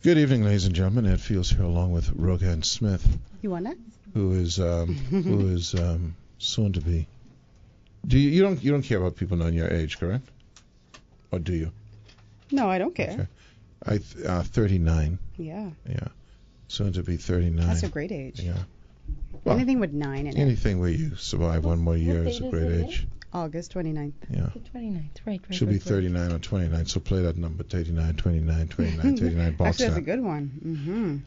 Good evening, ladies and gentlemen. Ed Fields here, along with Rogan Smith, You want that? who is soon to be. You don't care about people knowing your age, correct? Or do you? No, I don't care. Okay. 39. Yeah. Yeah. Soon to be 39. That's a great age. Yeah. Well, Anything with 9 in it. anything where you survive one more year is a great age. August 29th. Yeah. The 29th, right. Should be 39 or 29, so play that number, 39, 29, 29, 39, box Actually, that's a that. good one.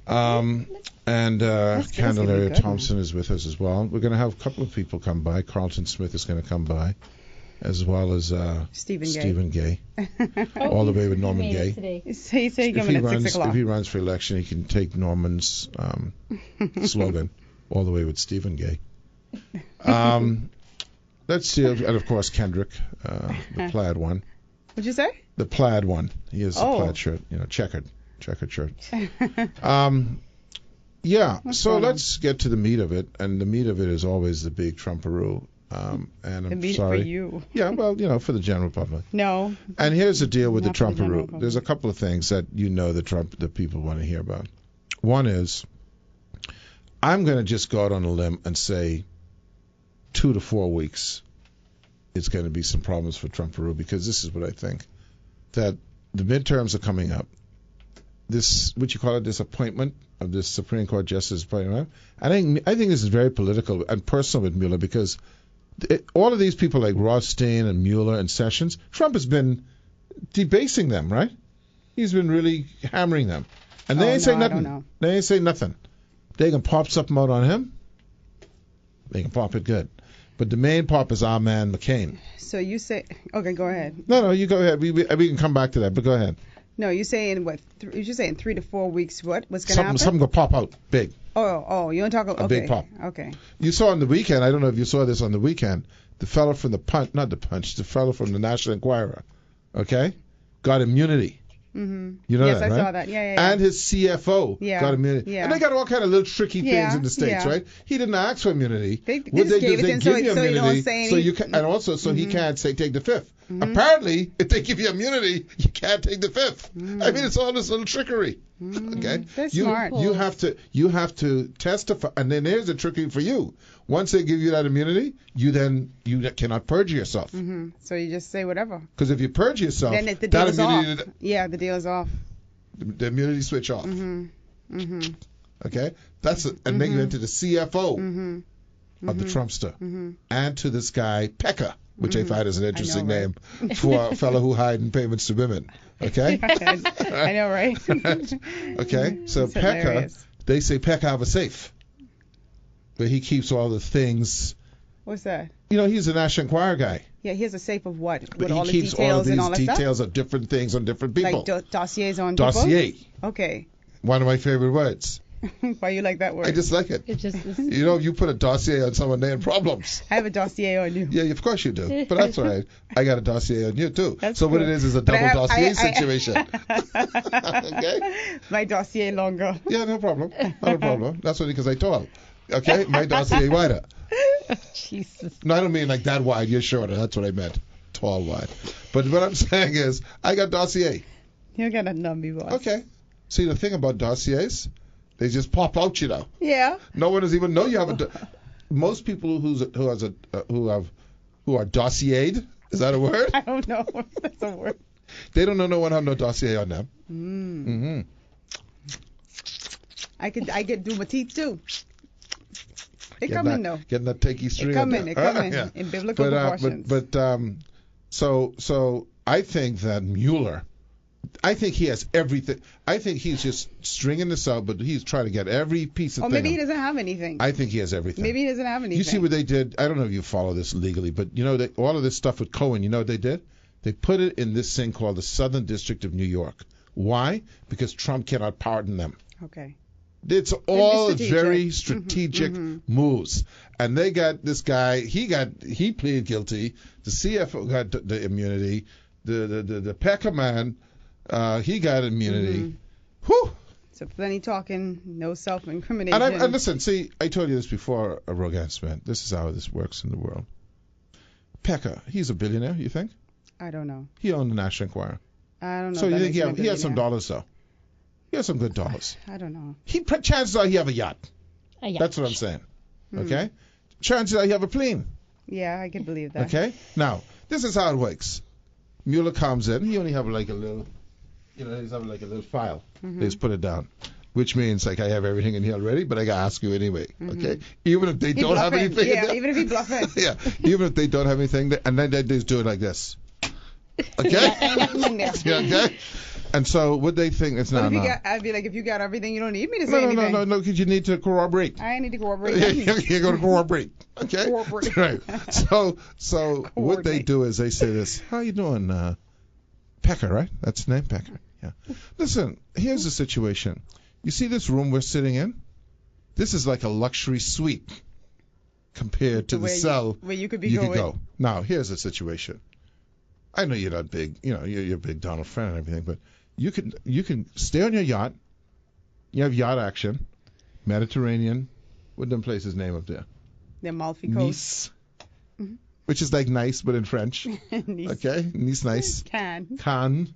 And gonna be Candelaria good, Thompson is with us as well. We're going to have a couple of people come by. Carlton Smith is going to come by, as well as Stephen Gay, all the way with Norman Gay. Say coming at 6 o'clock. If he runs for election, he can take Norman's slogan, all the way with Stephen Gay. Let's see, and of course Kendrick, the plaid one. What'd you say? The plaid one. He has a plaid shirt, checkered shirt. Yeah. So let's get to the meat of it, and the meat of it is always the big Trumparoo. And I'm meat sorry. for you. Yeah, well, for the general public. No. And here's the deal with the Not for the general Trumparoo. public. There's a couple of things that the people want to hear about. One is, I'm going to just go out on a limb and say 2 to 4 weeks, it's going to be some problems for Trumparoo, because this is what I think. That the midterms are coming up. This, what you call it, this appointment of this Supreme Court Justice appointment, I think this is very political and personal with Mueller, because all of these people like Rothstein and Mueller and Sessions, Trump has been debasing them, right? He's been really hammering them. And they ain't say nothing. I don't know. They ain't say nothing. They can pop something out on him. They can pop it good. But the main pop is our man McCain. So you say, okay, go ahead. No, you go ahead. We can come back to that, but go ahead. No, you're saying what? You're saying 3 to 4 weeks. What's going to happen? Something going to pop out big. Oh, you don't talk about A big pop. Okay. You saw on the weekend, I don't know if you saw this on the weekend, the fellow from the fellow from the National Enquirer, okay, got immunity. Mm-hmm. You know yes, that, right? I saw that. Yeah. And his CFO got immunity. Yeah. And they got all kind of little tricky things in the States, right? He didn't ask for immunity. They What just gave do? it They to him give you so he don't immunity, say so any- you can, and also so he can't take the fifth. Mm-hmm. Apparently, if they give you immunity, you can't take the fifth. I mean, it's all this little trickery. Okay, They're smart. You have to testify, and then there's the trickery for you. Once they give you that immunity, you cannot perjure yourself. Mm-hmm. So you just say whatever. Because if you perjure yourself, Then the deal that is off. immunity, Yeah, the deal is off. the immunity switch off. Mm-hmm. Mm-hmm. Okay, and make it into the CFO Mm-hmm. of the Trumpster, Mm-hmm. and to this guy Pecker, which I find is an interesting know, name for a fellow who hide in payments to women. Okay. I know, right? Okay, so It's Pecker, hilarious. they say Pecker have a safe, where he keeps all the things. What's that? He's a National Enquirer guy, Yeah, he has a safe of what? but With he all the keeps details all of and these all that details of different things on different stuff? people. Like dossiers on people? Dossier, Okay. one of my favorite words. Why you like that word? I just like it. It just is. You put a dossier on someone, they have problems. I have a dossier on you. Yeah, of course you do. But that's all right. I got a dossier on you, too. That's so what cool. it is a But I double have- dossier I- situation. Okay? My dossier longer. Yeah, no problem. Not a problem. That's only because I tall. Okay? My dossier wider. Jesus. No, I don't mean like that wide. You're shorter. That's what I meant. Tall, wide. But what I'm saying is, I got dossier. You got a numby boss. Okay. See, the thing about dossiers, they just pop out, Yeah. No one does even know you have a. Most people who are dossiered, is that a word? I don't know if that's a word. They don't know no one have no dossier on them. Mm. I could do my teeth too. They come in though. Getting that takey string. They come in in. there. They come in Yeah. in biblical proportions. So I think that Mueller, I think he has everything. I think he's just stringing this out, but he's trying to get every piece of Or thing. maybe he doesn't have anything. I think he has everything. Maybe he doesn't have anything. You see what they did? I don't know if you follow this legally, but all of this stuff with Cohen, you know what they did? They put it in this thing called the Southern District of New York. Why? Because Trump cannot pardon them. Okay. It's all strategic. very strategic moves. And they got this guy, he pleaded guilty. The CFO got the immunity. The Pecker man, he got immunity. Whew. So plenty talking, no self-incrimination. And listen, see, I told you this before, Rogan Smith. This is how this works in the world. Pecker, he's a billionaire, you think? I don't know. He owned the National Enquirer. I don't know. So if you that think makes him a he has some billionaire. dollars, though? He has some good dollars. I don't know. Chances are he have a yacht. Yeah. That's what I'm saying. Okay? Chances are he have a plane. Yeah, I can believe that. Okay? Now, this is how it works. Mueller comes in. He only have like a little, he's having like a little file. They just put it down. Which means like I have everything in here already, but I gotta ask you anyway. Okay? Even if they He don't have bluffing. anything in Yeah, there. even if he bluffing. Yeah. Even if they don't have anything, and then they just do it like this. Okay? Ain't nothing in there. Yeah, okay? And so what they think is But no, if you no. got, I'd be like, if you got everything, you don't need me to say No, anything. no, because you need to corroborate. I need to corroborate. You're going to corroborate. Okay? Corroborate. Right. So what they do is they say this, how you doing, Pecker, right? That's his name, Pecker. Yeah. Listen, here's the situation. You see this room we're sitting in? This is like a luxury suite compared to the cell where you could be you going. could go. Now, here's the situation. I know you're not big, you're a big Donald friend and everything, but you can stay on your yacht. You have yacht action, Mediterranean. What them places name up there? The Amalfi Coast. Nice, which is like nice but in French. Nice. Okay, Nice, nice. Cannes,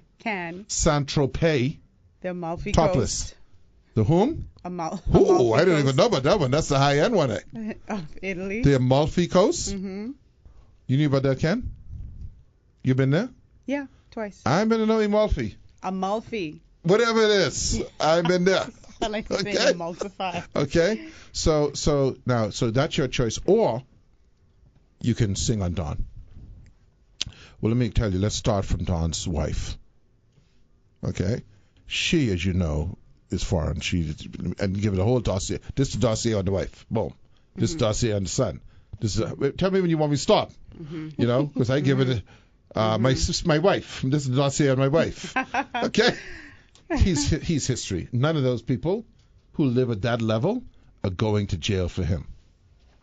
Saint-Tropez, The Amalfi topless. Coast. The whom? Amalfi Oh, I don't Coast even know about that one. That's the high end one. of Italy. The Amalfi Coast. Mm-hmm. You knew about that, Ken? You been there? Yeah, twice. I've been to know Amalfi. Amalfi. Whatever it is, I've been there. I like to say Okay. emulsify. Okay, so that's your choice, or you can sing on Dawn. Well, let me tell you. Let's start from Dawn's wife. Okay, she, as you know, is foreign. And give it a whole dossier. This is the dossier on the wife. Boom. This is the dossier on the son. This is. Tell me when you want me to stop. Because I give it my wife. This is the dossier on my wife. Okay. He's history. None of those people who live at that level are going to jail for him.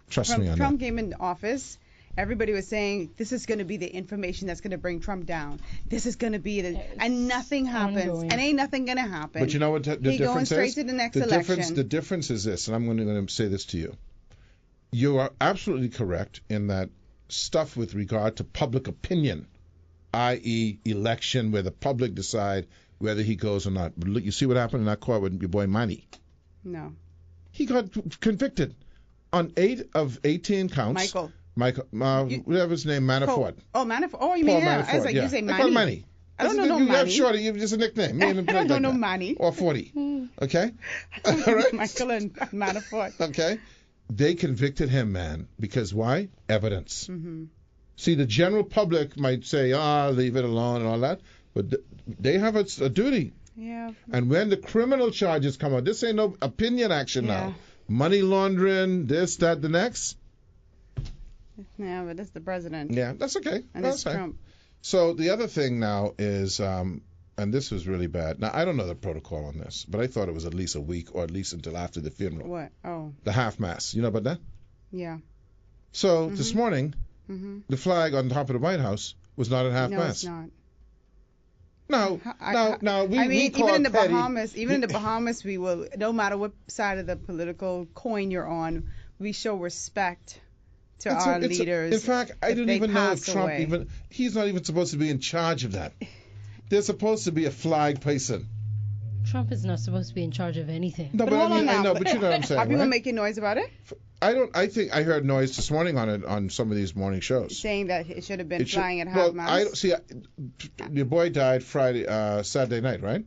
Trust me on Trump that. came into office. Everybody was saying this is going to be the information that's going to bring Trump down. This is going to be the, and nothing happens, ongoing. and ain't nothing going to happen. But you know what the He going difference straight is? to the next the election. The difference is this, and I'm going to say this to you. You are absolutely correct in that stuff with regard to public opinion, i.e. election, where the public decide whether he goes or not. But look, you see what happened in that court with your boy Manny? No. He got convicted on 8 of 18 counts. Michael, whatever his name, Manafort. Oh, Manafort. Oh, you Paul mean Manafort, I was like, yeah. you say I call him Manny. Manny. I don't know no You Manny. have shorty, just a nickname. Me and him I don't played know like no that. Manny. Or 40. Okay? All right? Michael and Manafort. Okay? They convicted him, man. Because why? Evidence. See, the general public might say, leave it alone and all that. But they have a duty. Yeah. And when the criminal charges come out, this ain't no opinion action Yeah. now. Money laundering, this, that, the next. Yeah, but that's the president. Yeah, that's okay. And That's it's fine. Trump. So the other thing now is, and this was really bad. Now, I don't know the protocol on this, but I thought it was at least a week or at least until after the funeral. What? Oh, The half mass. You know about that? yeah. So this morning, Mm-hmm. the flag on top of the White House was not at half No, mass. it's not. No, we I mean, call even in the petty. Bahamas, we will, no matter what side of the political coin you're on, we show respect to our leaders. In fact, I if didn't they even know if pass Trump away. he's not even supposed to be in charge of that. There's supposed to be a flag person. Trump is not supposed to be in charge of anything. No, But but I hold mean, on I now. know, but you know what I'm saying, Are people right? making noise about it? I think I heard noise this morning on it on some of these morning shows. Saying that it should have been It should- flying at half well, mast. I don't see. Your boy died Saturday night, right?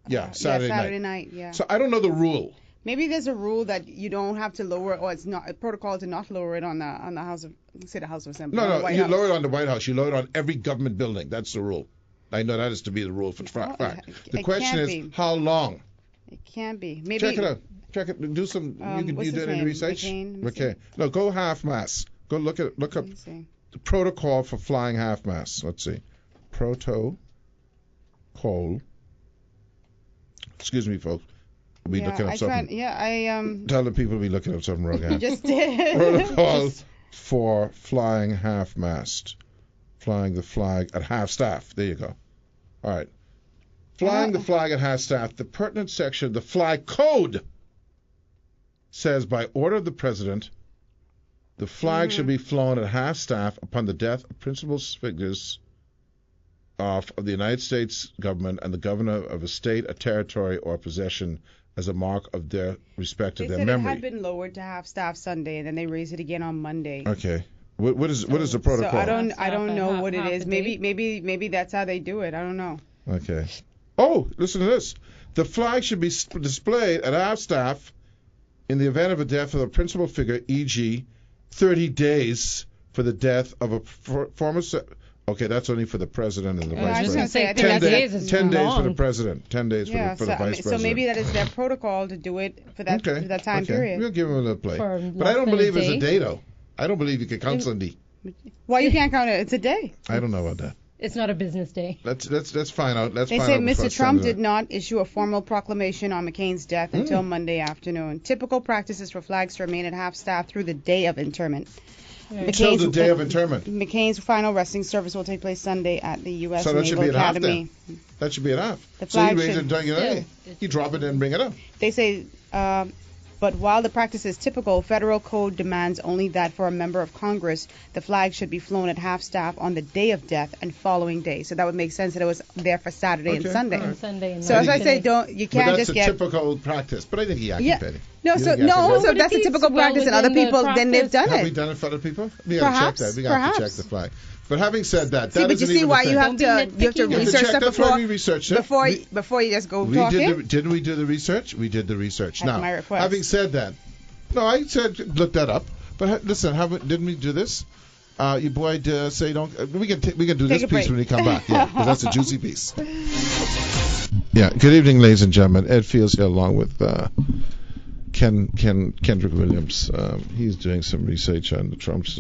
Yeah, Saturday night. Yeah. So I don't know the rule. Maybe there's a rule that you don't have to lower, or it's not a protocol to not lower it on the House of, say the House of Assembly. on the No, White you House. lower it on the White House. You lower it on every government building. That's the rule. I know that is to be the rule for fact. The it question can't is be. how long. It can't be. Maybe. Check it out. Check it. Do some. what's you do his any name? research? McCain? Let me Okay. No, go half mast. Go look up Let me see. the protocol for flying half mast. Let's see. Protocol. Excuse me, folks. We'll be looking up something. Tell the people to be looking up something wrong. You just did. Protocol for flying half mast. Flying the flag at half staff. There you go. All right. Flying the flag at half staff. The pertinent section, the flag code, says by order of the president, the flag should be flown at half staff upon the death of principal figures of the United States government and the governor of a state, a territory, or possession as a mark of their respect They to their said memory. it had been lowered to half staff Sunday, and then they raised it again on Monday. Okay. What is the protocol? So I don't know Half- what it half is. a day? Maybe that's how they do it. I don't know. Okay. Oh, listen to this. The flag should be displayed at half staff in the event of a death of a principal figure, e.g., 30 days for the death of a former. Okay, that's only for the president and the I was vice just president. gonna say, I 10 think days, days is 10 days for the long. president, 10 days for Yeah, the vice president. so maybe that is their protocol to do it for that time okay. period. We'll give him a little play. For But I don't last minute believe it's a day? day, though. I don't believe you can count Sunday. Why you can't count it? It's a day. I don't know about that. It's not a business day. Let's find out. Let's They find say out before Mr. Trump Sunday. did not issue a formal proclamation on McCain's death until Monday afternoon. Typical practice is for flags to remain at half staff through the day of interment. Until the day of interment. McCain's final resting service will take place Sunday at the U.S. So that should Naval be at half Academy. That should be at half. The So he flag raised it should- and done it. He drop it and bring it up. They say, but while the practice is typical, federal code demands only that for a member of Congress, the flag should be flown at half staff on the day of death and following day. So that would make sense that it was there for Saturday and Okay, Sunday. all right. On Sunday and So as I say, Monday. you But can't that's just a get. typical practice. But I think he acted Yeah. petty. No, You so think he acted petty? so But that's a it's typical well practice, and other within the people then they've done Have we it. done it for other people? We gotta Perhaps, check that. We got to check perhaps. the flag. But having said that, See, that but isn't you see even why the you thing. have to Don't be you have to nitpicking. You have to research check. stuff That's why before we researched it. before you just go We talking. didn't we do the research? We did the research. That's Now, my request. having said that, no, I said look that up. But listen, didn't we do this? Your boy say don't. We can do this a piece break. when we come back. Yeah, because that's a juicy piece. Yeah. Good evening, ladies and gentlemen. Ed Fields here, along with Kendrick Williams. He's doing some research on the Trumps,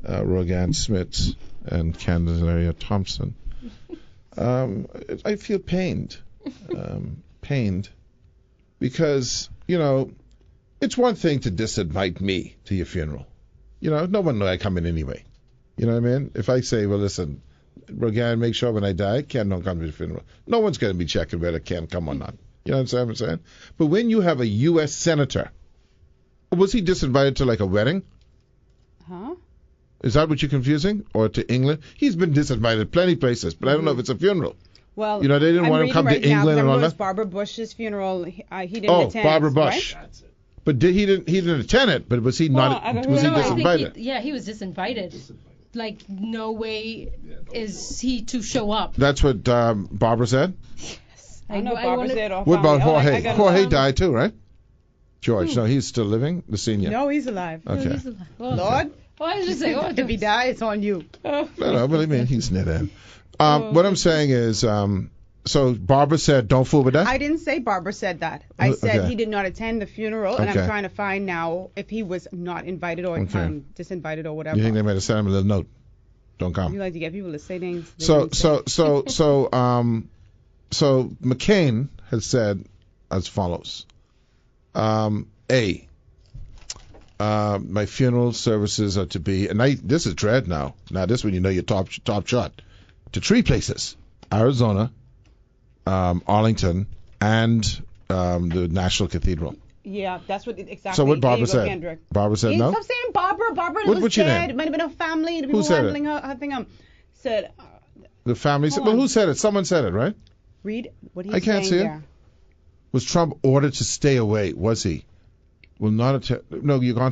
Rogan Smith and Candelaria Thompson. I feel pained because it's one thing to disinvite me to your funeral. No one know I come in anyway. You know what I mean? If I say, well, listen, Rogan, make sure when I die, Ken don't come to the funeral. No one's going to be checking whether Ken come or not. You know what I'm saying? But when you have a U.S. senator, was he disinvited to like a wedding? Huh? Is that what you're confusing? Or to England? He's been disinvited plenty places, but I don't know if it's a funeral. Well, They didn't I'm want him to come reading to right now, England and all it was that. Barbara Bush's funeral. He didn't Oh, attend. Barbara Bush. Right? But he didn't attend it. But was he not? I don't Was he know. I think disinvited? he was disinvited. Like, no way is he to show up. That's what Barbara said. I know I Barbara wanna- said. What about Jorge? I got Jorge died too, right? George. Who? No, he's still living. The senior. No, he's alive. No, Okay. he's alive. Well, Lord, well, I was just saying, if he dies, it's on you. No, but I mean he's near end. What I'm saying is, so Barbara said, "Don't fool with that." I didn't say Barbara said that. I said Okay. he did not attend the funeral, and Okay. I'm trying to find now if he was not invited or Okay. disinvited or whatever. You think they might have sent him a little note? Don't You come. like to get people to say things. they So didn't say. so McCain has said as follows: my funeral services are to be, and this is dread now. Now this when you know you're top shot, to 3 places: Arizona, Arlington, and the National Cathedral. Yeah, that's what exactly. So what There Barbara you go, said? Kendrick. Barbara said no. Stop saying Barbara. Barbara What- was what's your dead. name? It might have been her family. The people said it? handling her thing. Said, The family said. Hold Well, on. who said it? Someone said it, right? read what he's I can't saying see it. there. Was Trump ordered to stay away? Was he? Will not attend. No, you're going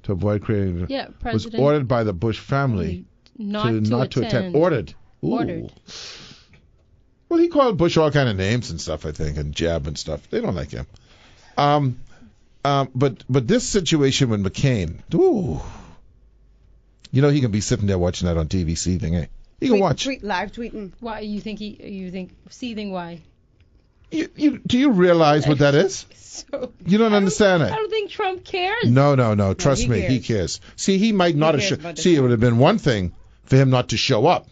to avoid creating. yeah, Was President ordered by the Bush family not to attend. Ordered. Ooh. Ordered. Well, he called Bush all kind of names and stuff, I think, and jab and stuff. They don't like him. But this situation with McCain, ooh, he can be sitting there watching that on TV seething, eh? He can watch. Live tweeting. Why you think seething? Why? Do you realize what that is? So You don't understand I it. don't think Trump cares. No. Trust he me, he cares. cares. See, he might not He have. cares about the See, it time. would have been one thing for him not to show up,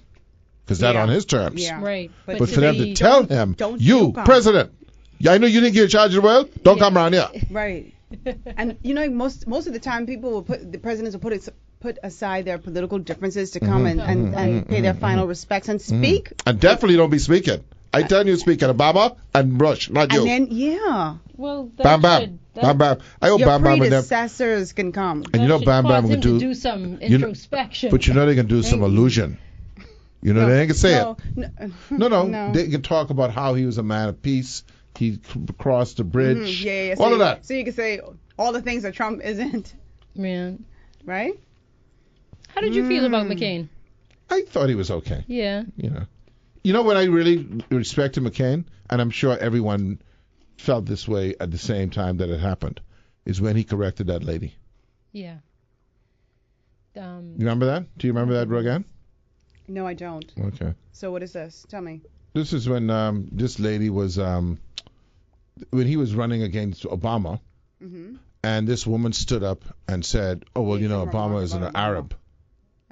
because that Yeah. on his terms. Yeah. Right. But But for them to today- tell him, don't you, come." president, I know you didn't get charge of the world. Don't come around here. Right. And most of the time, the presidents will put aside their political differences to come and pay their final respects and speak. And definitely don't be speaking. I tell you, speak at Obama and Bush, not you. And then Well, that Bam Bam, should, that, Bam Bam. I hope your Bam Bam and them. predecessors can come. And you know that should Bam Bam cause can him to do. do some you know- introspection. But you know they can do some illusion. You know, they ain't gonna say no, it. No, No. They can talk about how he was a man of peace. He crossed the bridge. Yeah. All of that. So you can say all the things that Trump isn't, Man. right? How did you feel about McCain? I thought he was okay. Yeah. You know when I really respected McCain, and I'm sure everyone felt this way at the same time that it happened, is when he corrected that lady. Yeah. You remember that? Do you remember that, Rogan? No, I don't. Okay. So what is this? Tell me. This is when this lady was when he was running against Obama, and this woman stood up and said, "Oh well, you know, Obama is an Arab.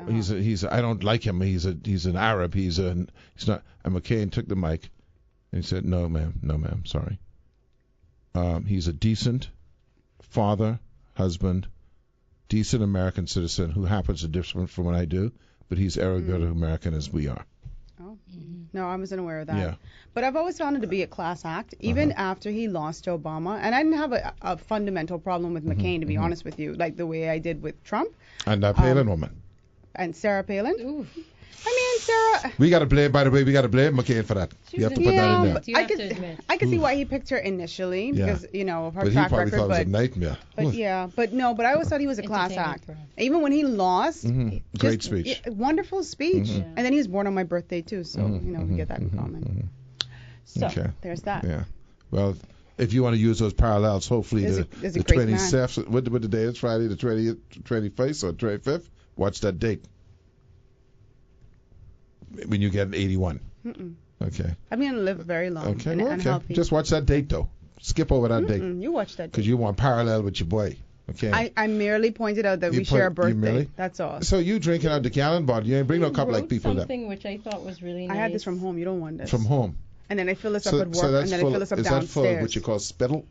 He's I don't like him. He's an Arab. He's not." And McCain took the mic and he said, "No, ma'am, sorry. He's a decent father, husband, decent American citizen who happens to different from what I do, but he's every bit as American as we are." Oh. No, I wasn't aware of that. Yeah. But I've always found it to be a class act, even after he lost to Obama. And I didn't have a fundamental problem with McCain, to be honest with you, like the way I did with Trump And that Palin woman. and Sarah Palin. Ooh. I mean, Sarah. We got to blame, by the way, McCain for that. You have to put that in there. But You have to admit. I could see why he picked her initially because of her But he track probably record. thought it was a nightmare. But I always thought he was a class Entertainment act. for him. Even when he lost, Great speech. wonderful speech. And then he was born on my birthday too, so we get that in common. So Okay. there's that. Yeah. Well, if you want to use those parallels, hopefully There's the a great 27th, what the day is, Friday, the 20th, 21st or 25th, watch that date. When you get an 81. Okay. I'm going to live very long Okay. and, Well, and okay. healthy. Just watch that date, though. Skip over that date. You watch that. Because you want parallel with your boy. Okay. I merely pointed out that You we share a point- you birthday. merely? That's all. So you drinking out the gallon bottle. You ain't bring no cup like Wrote people that. something which I thought was really I nice. had this from home. You don't want this. From home. And then I fill this up So, at work, so that's and then full, I fill this up is that full of downstairs. what you call spittle?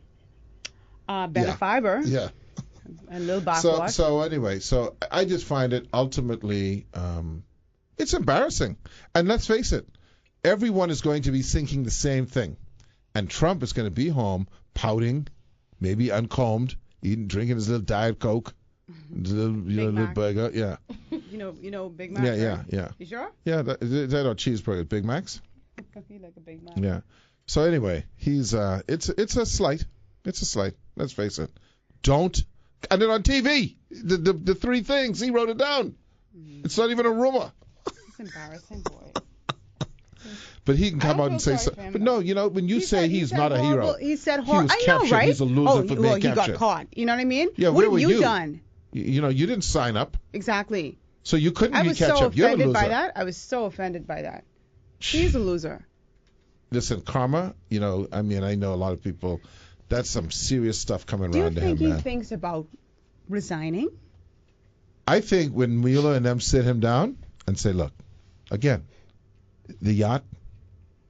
Benefiber Yeah. and a little backwash. So anyway, so I just find it ultimately, it's embarrassing. And let's face it, everyone is going to be thinking the same thing. And Trump is going to be home pouting, maybe uncombed, drinking his little Diet Coke, his little burger. Yeah. you know, Big Mac. Yeah. You sure? Yeah, is that our cheeseburger, Big Macs? You like a Big Mac. Yeah. So anyway, he's it's a slight. It's a slight. Let's face it. Don't. And then on TV, the three things he wrote it down. It's not even a rumor. It's embarrassing, boy. But he can come I out don't and feel say sorry so. for him, But though. no, when you say he's said not a horrible, hero, he said he horrible. was I know, captured. right? He's a loser for being he captured. got caught. You know what I mean? Yeah, what where have were you you? done? You didn't sign up, Exactly. so you couldn't I be was catch so up. You're a offended loser. by that. I was so offended by that. He's a loser. Listen, karma. I mean, I know a lot of people. That's some serious stuff coming Do you around to think him, he man. thinks about resigning? I think when Mueller and them sit him down and say, look, again, the yacht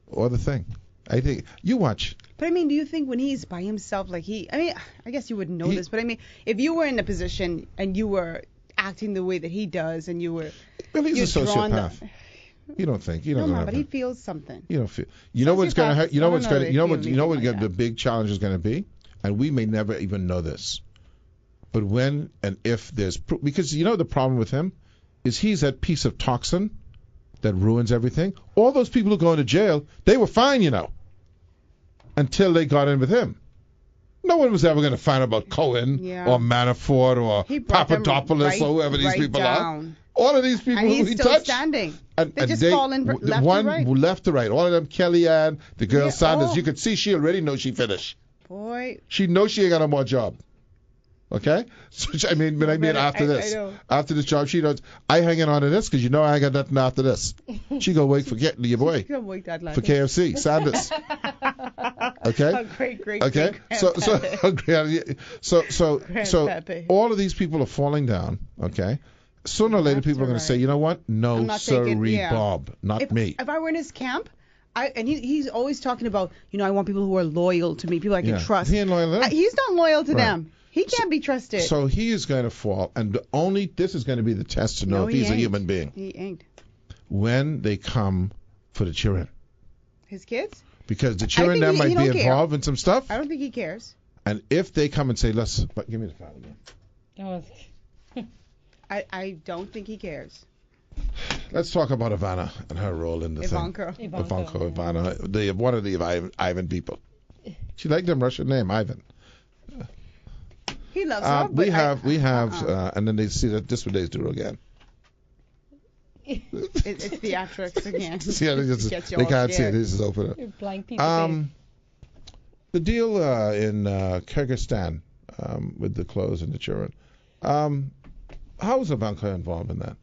or the thing. I think you watch. But I mean, do you think when he's by himself, I guess you wouldn't know this, but I mean, if you were in a position and you were acting the way that he does and you were, Well, he's a you're drawn sociopath. You don't think. You don't no, know. but he feels something. You don't feel. You know what's going to. You know Sociopaths, what's I going don't to. You know know what. if You know what they feel the like big challenge is going to be, and we may never even know this. But when and if there's because the problem with him is he's that piece of toxin that ruins everything. All those people who go into jail, they were fine, until they got in with him. No one was ever going to find out about Cohen or Manafort or He brought them Papadopoulos or whoever these people down. are. All of these people And who he's he still touched. standing. And They just they, fall in left to one right. left to right. All of them, Kellyanne, the girl Yeah, Sanders. oh. You could see she already knows she finished. Boy, She knows she ain't got no more job. Okay? So, I after this job, she knows, I hanging on to this because I ain't got nothing after this. She go wait for your boy. you can work that For KFC, Sanders. Okay? A great. Okay? So Pepe. all of these people are falling down, okay? Sooner or later, people are going to say, you know what? No, I'm not taking- sorry, yeah. Bob. Not me. If I were in his camp, he's always talking about, I want people who are loyal to me, people I can trust. He ain't loyal to them. He's not loyal to Right. them. He can't be trusted. So he is going to fall, and this is going to be the test to know No, if he he's a ain't. human being. He ain't. When they come for the children. His kids? Because the children think that might he be don't care. involved in some stuff. I don't think he cares. And if they come and say, give me the file again. Oh, I don't think he cares. let's talk about Ivana and her role in the Ivanka. thing. Ivana, one of the Ivan people. She liked them Russian name, Ivan. He loves her. We have, and then they see that this what they do again. It's theatrics again. Yeah, they can't see it. This is open up. You're blind people. The deal in Kyrgyzstan with the clothes and the children. How is Ivanka involved in that?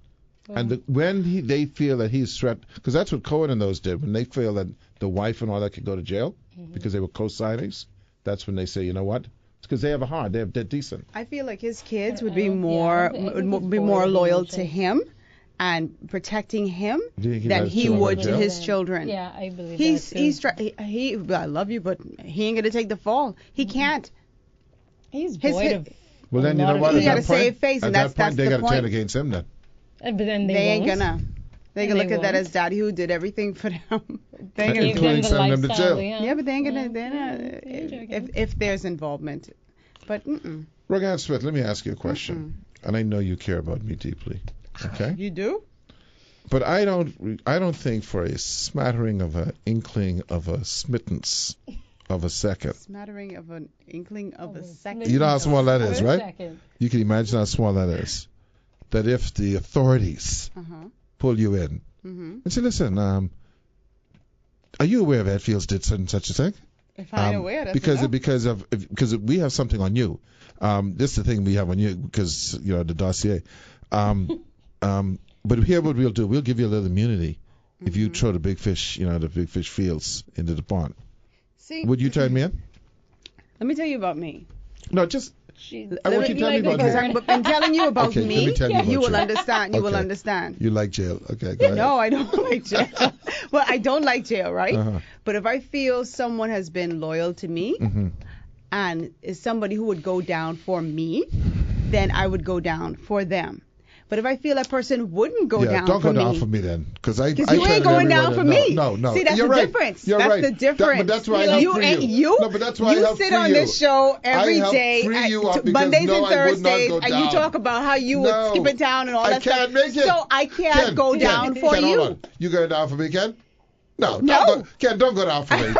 Well, And when they feel that he's threatened, because that's what Cohen and those did, when they feel that the wife and all that could go to jail because they were co-signings, that's when they say, you know what? It's because they have a heart. They're decent. I feel like his kids would I be don't- more yeah, I think would he's be more loyal loyal to him and protecting him Do you think than that's he true would about to jail? his children. Yeah, I believe He's that too. he I love you, but he ain't gonna take the fall. He can't. He's his void hit- of. Well, then a you lot know of what? He At gotta that point, save face, and at that's that point, they the got to turn point. against him then. But then They they ain't won't. gonna. They And can they look at that won't. as daddy who did everything for them. They ain't Give gonna Including do them it. the sending them to lifestyle, jail. Yeah, but they ain't gonna. Yeah. They're not. Yeah, If there's involvement, but Rogan Smith, let me ask you a question. And I know you care about me deeply. Okay? you do. But I don't think for a smattering of an inkling of a smittance of a second. Smattering of an inkling of a Oh, second. You know how small that is, For a right? second. You can imagine how small that is. That if the authorities Uh-huh. pull you in Mm-hmm. and say, listen, are you aware that Fields did such and such a thing? If I'm aware, that's because enough. because we have something on you. This is the thing we have on you because you know the dossier. But here what we'll do, we'll give you a little immunity if you throw the big fish, the big fish Fields into the pond. See, Would you turn me in? let me tell you about me. No, just She's, I want you to tell me about Because me. I'm telling you about Okay, let me. me tell you about You will you. understand. You will Okay. understand. You like jail. Okay, go ahead. No, I don't like jail. Well, I don't like jail, right? Uh-huh. But if I feel someone has been loyal to me Mm-hmm. and is somebody who would go down for me, then I would go down for them. But if I feel that person wouldn't go down don't for go down me, for me then, because I. because I you tell ain't going down everyone for that- me. No. See, that's You're the right. difference. You're That's right. the difference. But that's why I help you free ain't- you. No, but that's why I you help sit free on you. this show every I help day, free you up because Mondays no, and I would not Thursdays, go and you down. talk about how you would skip it down and all I that stuff. can't make it. So I can't go down for Ken, you. Hold on. You going down for me, Ken? No. No. Don't go, Ken, don't go down for me.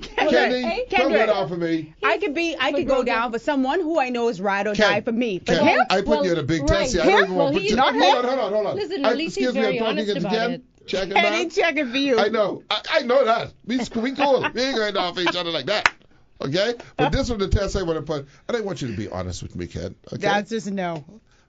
Kenny, don't go Kendrick. down for me. I could go down for someone who I know is ride or Ken, die for me. But Ken, him, I put you in a big right. test here. I don't even Well, want to put he's you. not Hold on. Listen, at least he's excuse me, very I'm talking honest to about Ken. it. Check it and out. he checking for you. I know. I know that. We cool. We ain't going down for each other like that. Okay? But this was the test I want to put. And I want you to be honest with me, Ken. Okay? That's just no.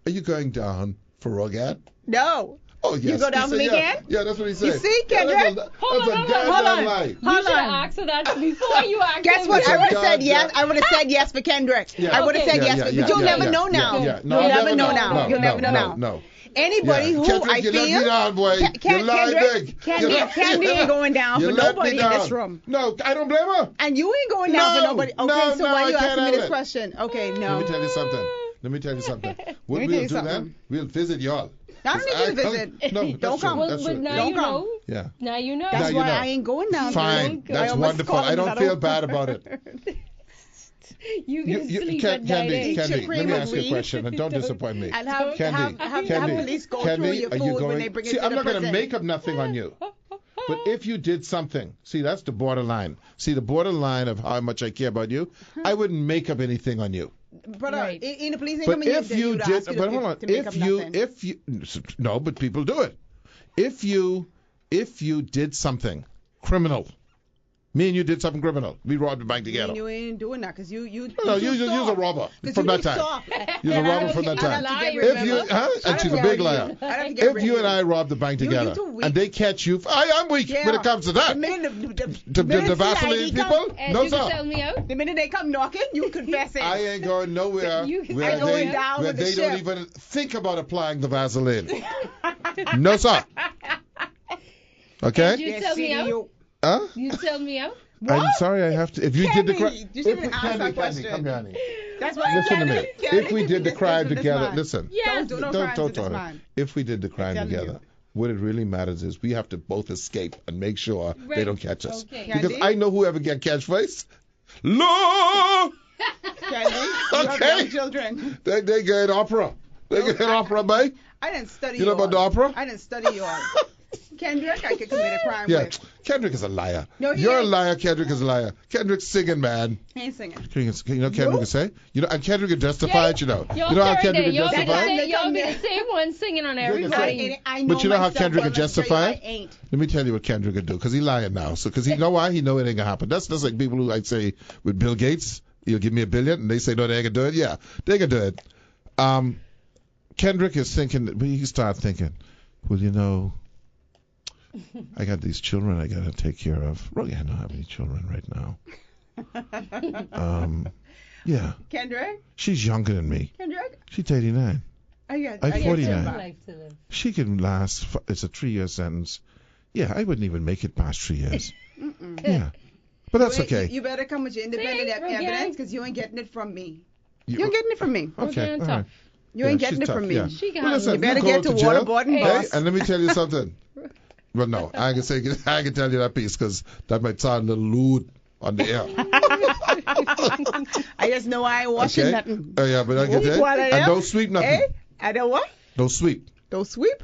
Are you going down for Rogan? No. Oh, yes. You go down He for me, said, yeah. Ken? Yeah, that's what he said. You see, Yeah, Kendrick? that's Hold a on. goddamn lie. You Hold should on. have asked her that before you asked Guess him. what? It's I a would have said goddamn- yes. I would have said yes for Kendrick. Yeah. I would have Okay. said yes, but you'll never know now. Yeah. No, You'll I'll never know now. You'll never know now. No. Anybody who Kendrick, I you let me feel. down, boy. You lie Kendrick, big. Candy ain't going down You for let me nobody in down. this room. No, I don't blame her. And you ain't going down for No, nobody. Okay, no, so no, why I you can't asking me have this it. question? Okay, Let no. me tell you something. What me we'll tell you do then, something. we'll visit y'all. I don't need you to visit. No, Don't that's true. come. Well, That's but true. now Don't you come. know. Yeah. Now you know. Now That's you why know. I ain't going down. Fine. I That's almost wonderful. called I him don't that feel over. bad about it. You can sleep Candy, at night. Eat your let cream me of ask you a wheat. question, and don't disappoint me. And have Candy, police go through your are you food going? when they bring it See, to I'm the not going to prison. make up nothing on you. But if you did something, see, that's the borderline. See, the borderline of how much I care about you, I wouldn't make up anything on you. Brother, Right. in the police ain't But coming if here you to did, ask you but hold on, to make up nothing. if you, no, but people do it. If you did something criminal, me and you did something criminal, we robbed the bank together. You ain't doing that because you No, you're a robber from that time. You're a robber from that time. If you, and she's a big liar. If you and I robbed the bank You together, too weak. and they catch you, I am weak when it comes to The that. minute The Vaseline people, And no you can sir. tell me out. the minute they come knocking, you confess it. I ain't going nowhere You- where I'm going down where with the they don't ship. even think about applying the Vaseline. No sir. Okay? You tell me out. you. Huh? You tell me out. I'm sorry, I have to. If you did the crime, Candy, you shouldn't even ask that question. come here, honey. That's why Listen to me. Candy, If we did the crime listen to this together, man. listen. Yes. Don't do no crimes with this talk. man. If we did the crime telling you. together, what it really matters is we have to both escape and make sure they Right. don't catch us. Okay. Because Candy? I know whoever get catch first. No, Candy, you have Okay. young children. they get opera. They get opera, babe. I didn't study You know about the opera? I didn't study you all. Kendrick, I could commit a crime Yeah, with. Kendrick is a liar. No, he You're a ain't. liar. Kendrick is a liar. Kendrick's singing, man. He ain't singing. You know Kendrick No. can say? You know, and Kendrick can justify it, you know. Y'all You know how turn Kendrick there. can Y'all be the justify it? same- y'all be the same one singing on say- everybody. I know But you know how myself, Kendrick but can I'm gonna tell you justify I it? ain't. Let me tell you what Kendrick could do, because he's lying now. So, because you know why? He know it ain't gonna happen. That's like people who I'd say with Bill Gates, he'll give me $1 billion, and they say no, they ain't gonna do it. Yeah, they can do it. Kendrick is thinking, he start thinking, well, you know, I got these children I gotta take care of. Really, I don't have any children right now. Yeah, Kendrick? she's younger than me. Kendrick? She's 89. I got I'm I got 49. you back. Life to live. She can last. It's a 3-year sentence. Yeah, I wouldn't even make it past 3 years. Yeah, but that's You- okay. You better come with your independent See, evidence okay. because you ain't getting it from me. You- You ain't getting it from me. Okay, Okay, all tough. right. You ain't Yeah, getting she's it tough, from me. yeah. She got Well, listen, You better go get to to jail. waterboarding, Hey, boss. And let me tell you something. Well, no, I can say I can tell you that piece because that might sound a little lewd on the air. I just know I ain't washing Okay? nothing. Oh yeah, but I can Whoop, tell you. what I And am? don't sweep nothing. Eh? I don't what? Don't sweep Don't sweep.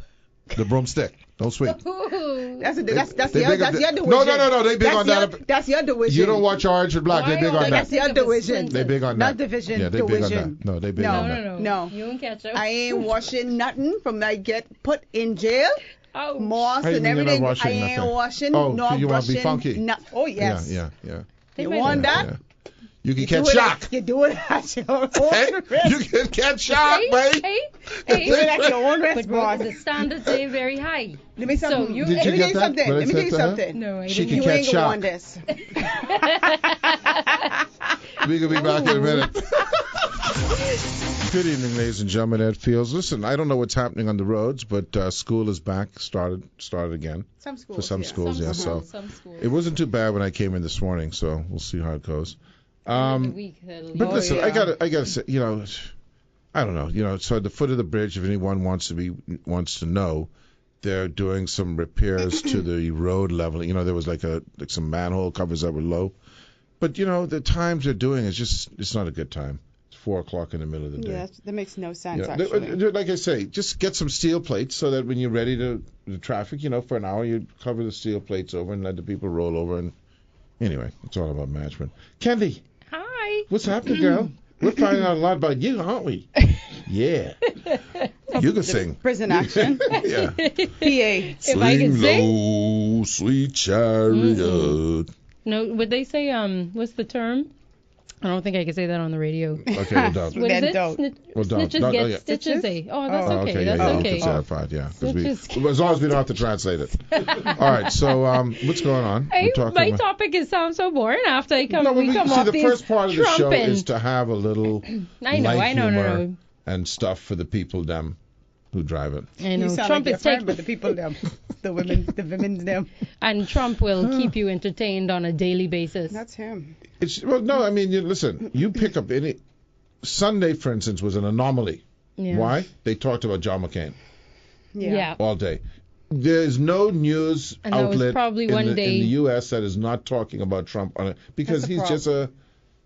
the broomstick. Don't sweep. Ooh. That's They your big that's on your that. division. No, they big on that. That's your division. You don't watch Orange and Black. They Why big on are That's that. your Think of a division. sentence. They big on Not that. division. Yeah, they big on division. that. No, they big No, on No, that. no, No. You won't catch up. I ain't washing nothing from I get put in jail. Oh. Moss How you and mean you're not everything. I washing ain't nothing? washing. Oh, nor so you wanna be brushing. funky? No. Oh yes. Yeah. They You might want not- that? Yeah. You can You catch do it shock. at- You do it at your own Hey, risk. you can catch shock, Hey, mate. hey, Do it hey. at your own risk, But bro, boss. the standards are very high. Let me So something. you- Did Let you me get tell you that? something. What I Let me said tell you to her? something. No, I She didn't. can You catch ain't gonna shock. want this. We can be back in a minute. Good evening, ladies and gentlemen. Ed Fields. Listen, I don't know what's happening on the roads, but school is back, started again. Some schools. For some yeah. schools, yeah. So Some schools. it wasn't too bad when I came in this morning. So we'll see how it goes. End of the week, it'll But be- listen, yeah. I gotta say, you know, I don't know, you know. So at the foot of the bridge, if anyone wants to know, they're doing some repairs to the road leveling. You know, there was like some manhole covers that were low, but you know, the times they're doing is just it's not a good time. It's 4:00 in the middle of the day. Yeah, that makes no sense Yeah, actually. like I say, just get some steel plates so that when you're ready to the traffic, you know, for an hour, you cover the steel plates over and let the people roll over. And anyway, it's all about management. Candy, Hi. what's happening, girl? We're finding out a lot about you, aren't we? Yeah. You can sing. Prison action. Yeah. PA. If I could Swing sing. low, sweet chariot. No, would they say what's the term? I don't think I can say that on the radio. Okay, well done. What is Then it? don't. Well done. Snitches No, get yeah. stitches. Stitches? Oh, that's Oh, okay. yeah, That's you okay. can say that part, yeah. 'Cause Snitches. as long as we don't have to translate it. All right, so what's going on? Hey, We're talking my about- topic is sound so boring after I come. No, we but come see, off the these first part of the show trumping. is to have a little I know, light no. humor and stuff for the people them who drive it. I know. You sound Trump like your is friend, taking, but the people them, the women them. and Trump will keep you entertained on a daily basis. That's him. No, I mean, listen, you pick up any Sunday, for instance, was an anomaly. Yeah. Why? They talked about John McCain Yeah. all day. There's no news And that was outlet probably in, one the, day- in the U.S. that is not talking about Trump on it because That's the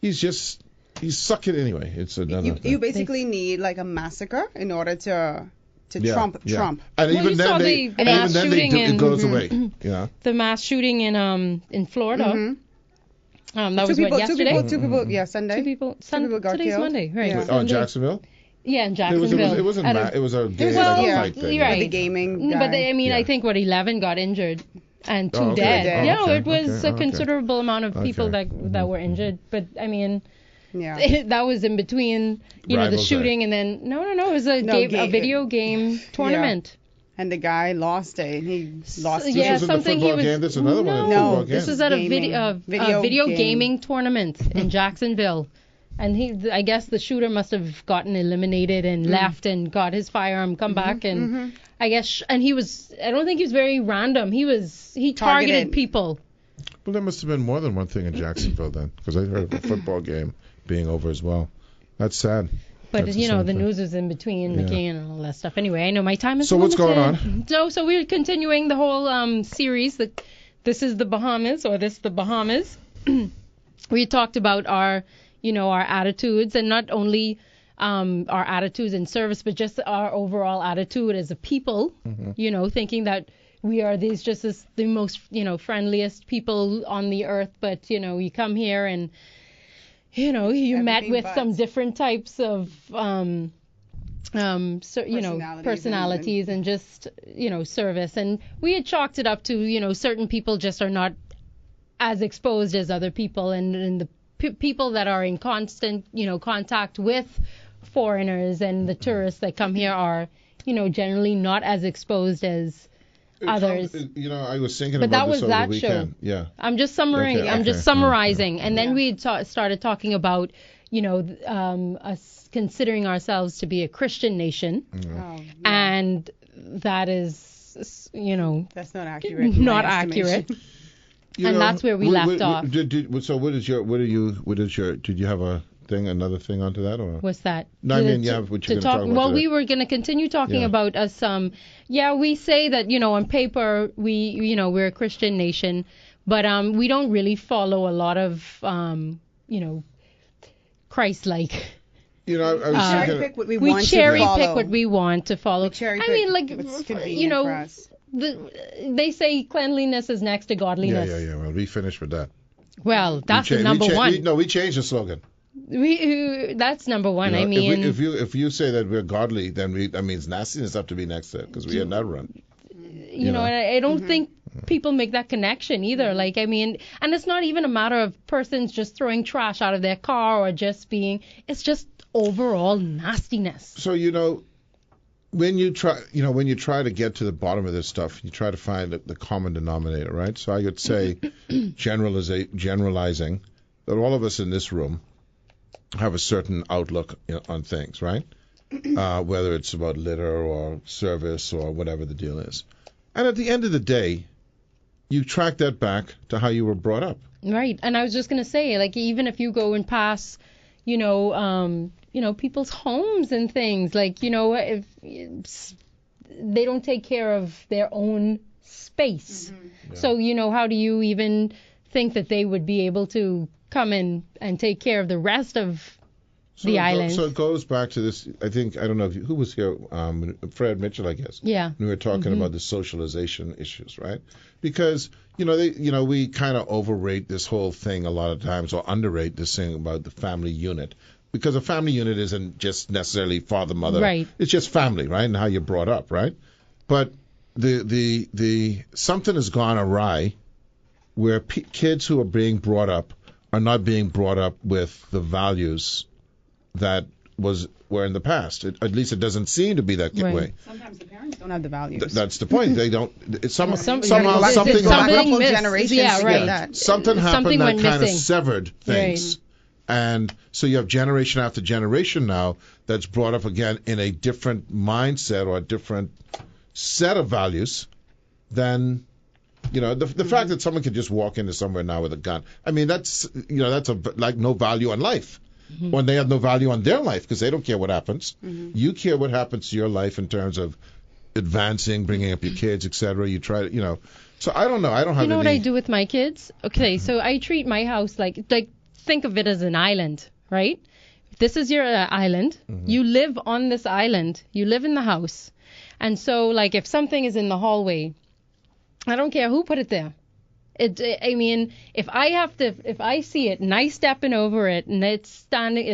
he's sucking anyway. It's another You thing. basically need like a massacre in order to Yeah, trump yeah. Trump. And Well, even you then saw they, the and mass even then they shooting it goes in- away. Yeah. The mass shooting in Florida. Mhm. That was what, yesterday? Two people, yeah, Sunday. Two people. people got Today's killed. Monday, right? Yeah. Oh, in Sunday. Jacksonville. Yeah, in It Jacksonville. wasn't. At a- It was a gay Well, like, yeah, fight thing. you're right. The gaming guy. But I mean, Yeah. I think 11 got injured and 2 Oh, okay. dead. Dead. Yeah, Okay, it was okay, a considerable amount of people Okay. that were injured. But I mean, yeah. that was in between, the Rivals shooting and then no, it was a No, video game tournament. And the guy lost it. He lost it. Yeah, This was in the something he football was. game. This is another one in the No, football this game. was at a Gaming. video game. gaming tournament in Jacksonville. And I guess the shooter must have gotten eliminated and left and got his firearm, come back, and I guess, and I don't think he was very random. He targeted Targeted. people. Well, there must have been more than one thing in Jacksonville then, because I heard of a football game being over as well. That's sad. But That's the same the thing. news was in between Yeah. McCain and all that stuff. Anyway, I know my time is So what's going limited. So we're continuing the whole series. This is the Bahamas, or this the Bahamas. We talked about our attitudes, and not only our attitudes in service, but just our overall attitude as a people, you know, thinking that we are the most, you know, friendliest people on the earth. But, you know, you come here and, you know, you met with some different types of, personalities and just, you know, service. And we had chalked it up to, you know, certain people just are not as exposed as other people, and the people that are in constant, you know, contact with foreigners and the tourists that come here are, you know, generally not as exposed as others. You know, I was thinking but about that this was over that the weekend. show. Yeah. I'm just summarizing, and then we started talking about, you know, us considering ourselves to be a Christian nation, and that is, you know, that's not accurate. Not accurate. You and know, that's where we left off. Did you have another thing onto that, or? What's that? No, I mean, yeah, what you're going to talk about Well, today. we were going to continue talking about us. We say that, you know, on paper, we're a Christian nation, but we don't really follow a lot of, you know, Christ-like. You know, I was cherry pick what we We want cherry to follow. pick what we want to follow. Cherry I pick mean, like, what's convenient you know, for us. they say cleanliness is next to godliness. Yeah. Well, we finished with that. Well, that's number one. We changed the slogan. That's number one. You know, I mean, if you say that we're godly, then that means nastiness have to be next to it, because we had that run. You know, and I don't think people make that connection either. Like, I mean, and it's not even a matter of persons just throwing trash out of their car or just it's just overall nastiness. So, you know, when you try to get to the bottom of this stuff, you try to find the common denominator, right? So I would say generalizing that all of us in this room have a certain outlook on things, right? Whether it's about litter or service or whatever the deal is. And at the end of the day, you track that back to how you were brought up. Right. And I was just going to say, like, even if you go and pass, you know, people's homes and things, like, you know, if they don't take care of their own space. Yeah. So, you know, how do you even think that they would be able to come in and take care of the rest of the island? So it goes back to this. I don't know who was here. Fred Mitchell, I guess. Yeah. We were talking about the socialization issues, right? Because we kind of overrate this whole thing a lot of times, or underrate this thing about the family unit. Because a family unit isn't just necessarily father, mother. Right. It's just family, right? And how you're brought up, right? But the something has gone awry where kids who are being brought up are not being brought up with the values that were in the past. At least it doesn't seem to be that way. Sometimes the parents don't have the values. That's the point. They don't. Somehow something generations. Yeah, right. Something happened that kind of severed things. Right. And so you have generation after generation now that's brought up again in a different mindset or a different set of values than, you know, the fact that someone could just walk into somewhere now with a gun. I mean, that's like no value on life. When they have no value on their life because they don't care what happens. You care what happens to your life in terms of advancing, bringing up your kids, etc. You try to, So I don't know. I don't have. You know what I do with my kids? Okay, so I treat my house like think of it as an island, right? This is your island. You live on this island. You live in the house. And so, like, if something is in the hallway, I don't care who put it there. I mean, if I see it and I stepping over it and it's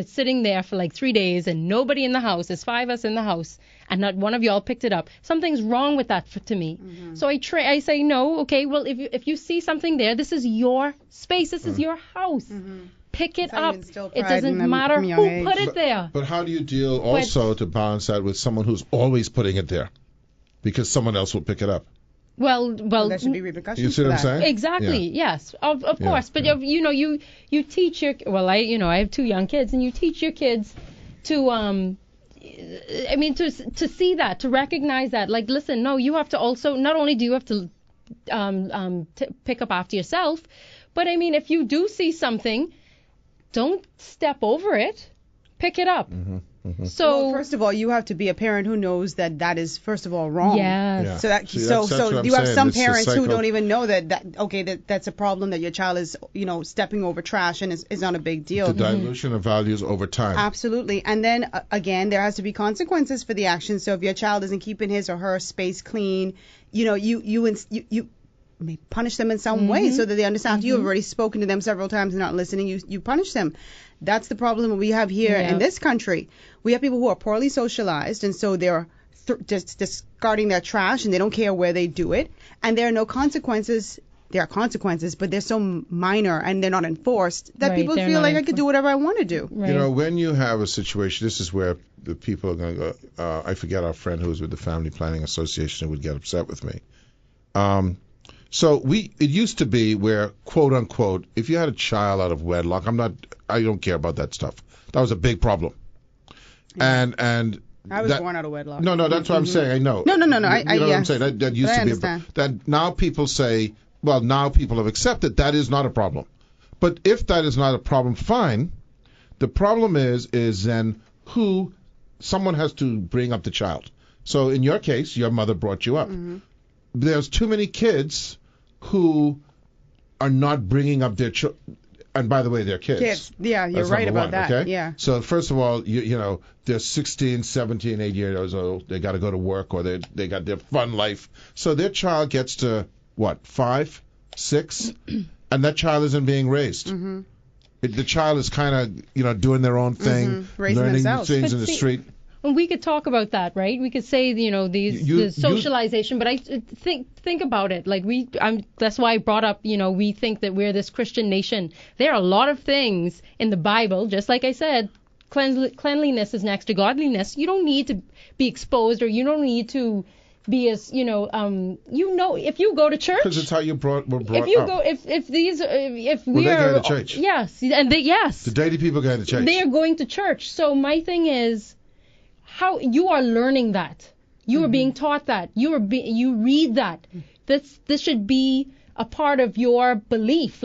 sitting there for like 3 days and nobody in the house, there's 5 of us in the house and not one of y'all picked it up, something's wrong with that to me. So I say, no, okay, well, if you see something there, this is your space, this is your house. Pick it up. It doesn't matter who put it there. But how do you deal also to balance that with someone who's always putting it there because someone else will pick it up? Well, there should be repercussions. You see what I'm saying? Exactly. Yeah. Yes. Of course. But you teach your I have 2 young kids, and you teach your kids to to see that, to recognize that. Like, listen, no, you have to also, not only do you have to pick up after yourself, but I mean, if you do see something, don't step over it. pick it up. So Well, first of all, you have to be a parent who knows that that is first of all wrong. yes. Yeah. So that See, that's what I'm you have saying. some It's the parents who cycle. don't even know that's a problem, that your child is stepping over trash and is not a big deal. The dilution of values over time. Absolutely. And then again, there has to be consequences for the action. So if your child isn't keeping his or her space clean, you may punish them in some way so that they understand. After you've already spoken to them several times and not listening, you punish them. That's the problem we have here in this country. We have people who are poorly socialized, and so they're just discarding their trash, and they don't care where they do it. And there are no consequences. There are consequences, but they're so minor and they're not enforced that Right, people they're feel not like I could do whatever I want to do. Right. You know, when you have a situation, this is where the people are going to go. I forget our friend who was with the Family Planning Association who would get upset with me. So it used to be where, quote unquote, if you had a child out of wedlock, I don't care about that stuff. That was a big problem. Yeah. And I was that, born out of wedlock. No, that's what I'm saying. I know. No. You know what I'm saying? That used I to be understand. that now people say, well, now people have accepted that is not a problem. But if that is not a problem, fine. The problem is then who someone has to bring up the child. So in your case, your mother brought you up. There's too many kids who are not bringing up their children. And by the way, they're kids. Yeah, you're That's right number about one, that. okay? Yeah. So first of all, you know, they're 16, 17, 8 years old. They got to go to work, or they got their fun life. So their child gets to, 5, 6, and that child isn't being raised. The child is kind of, doing their own thing, Raising learning themselves. things But in the see, street. And we could talk about that, right? We could say, the socialization, but I think about it. Like that's why I brought up, we think that we're this Christian nation. There are a lot of things in the Bible, just like I said, cleanliness is next to godliness. You don't need to be exposed, or you don't need to be as, if you go to church. Because it's how you were brought If you up. go, if we Well, they are, go to church. yes, and yes, The daily people go to church. they are going to church. So my thing is, how you are learning that, you are being taught that, you read that. This should be a part of your belief.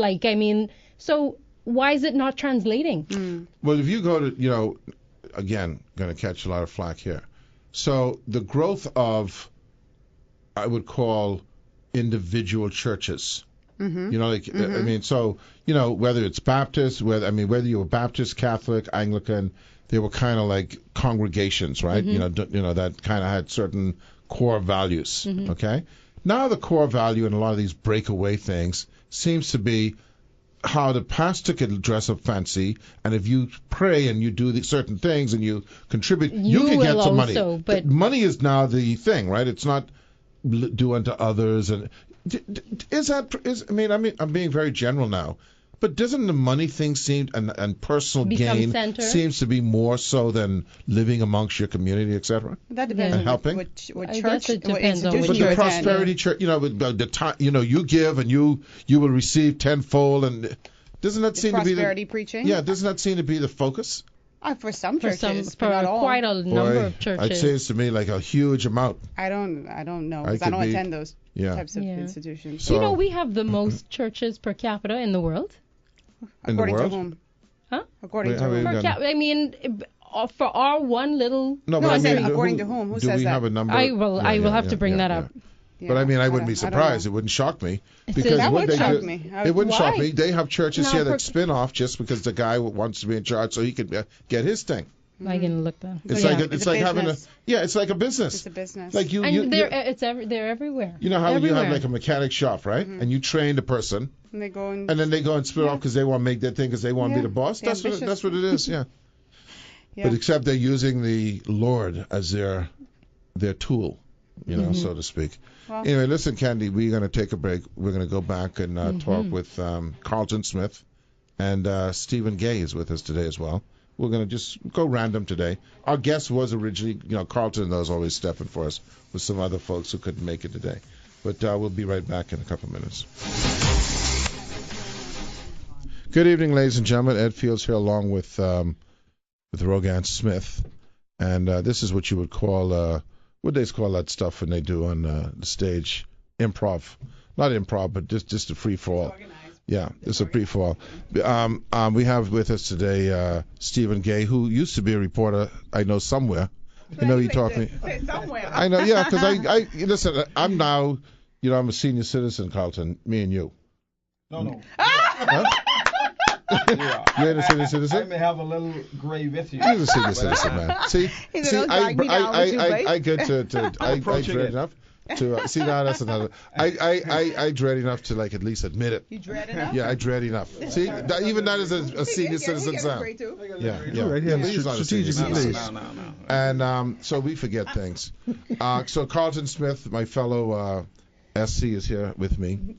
So why is it not translating? Well, if you go to, again, going to catch a lot of flack here. So the growth of, I would call, individual churches. I mean, so, whether it's Baptist, whether you were Baptist, Catholic, Anglican, they were kind of like congregations, right? That kind of had certain core values. Okay. Now the core value in a lot of these breakaway things seems to be how the pastor can dress up fancy, and if you pray and you do these certain things and you contribute, you can get some money. But money is now the thing, right? It's not do unto others, and I'm being very general now. But doesn't the money thing seem and personal gain seems to be more so than living amongst your community, etc.? That depends And on helping. what I church, guess it what depends on institution what But you the attend. prosperity church, the time, you give and you will receive tenfold, and doesn't that seem to be prosperity preaching? Yeah, doesn't that seem to be the focus? For some churches, for but not all. quite a number of It churches. seems to me like a huge amount. I don't know, I because I could don't be- attend those Yeah. types of Yeah. institutions. So, we have the most churches per capita in the world. in the According world? to whom? Huh? According Wait, to how whom? many- For our one little. No, No, but I I said mean, according to whom? Who do says we that? have a number? I will have to bring that up. Yeah, But I mean, I wouldn't be don't surprised. know. It wouldn't shock me. That Because That what would they shock do- me. It wouldn't shock Why? me. They have churches No, here per- that spin off just because the guy wants to be in charge so he could get his thing. I can look that. It's Yeah. like It's it's a like having a business. it's like a business. It's a business. Like you And they're everywhere. you know how you Everywhere. have like a mechanic shop, right? And you train the person, And they go and and then they go and split off because they want to make their thing because they want to be Yeah. the boss. They're That's what it is. Yeah. yeah. But except they're using the Lord as their tool, so to speak. Well- Anyway, listen, Candy, we're going to take a break. We're going to go back and talk with Carlton Smith, and Stephen Gay is with us today as well. We're going to just go random today. Our guest was originally, Carlton, was always stepping for us with some other folks who couldn't make it today. But we'll be right back in a couple minutes. Good evening, ladies and gentlemen. Ed Fields here along with Rogan Smith. And this is what you would call, what they call that stuff when they do on the stage? Improv. Not improv, but just a free-for-all. Yeah, it's a pre-fall. We have with us today Stephen Gay, who used to be a reporter, I know, somewhere. You know, he taught me. Somewhere. I know, yeah, because I listen, I'm now, I'm a senior citizen, Carlton, me and you. No. Huh? You ain't a senior I citizen? may have a little gray with you. You're a senior citizen, man. See, I get to I dread enough to see now that's another. I dread enough to like at least admit it. You dread enough? Yeah, I dread enough. See, even that is a senior citizen sound. Yeah. Right, yeah, He's not a senior strategically citizen. placed. No. And so we forget things. So Carlton Smith, my fellow SC, is here with me,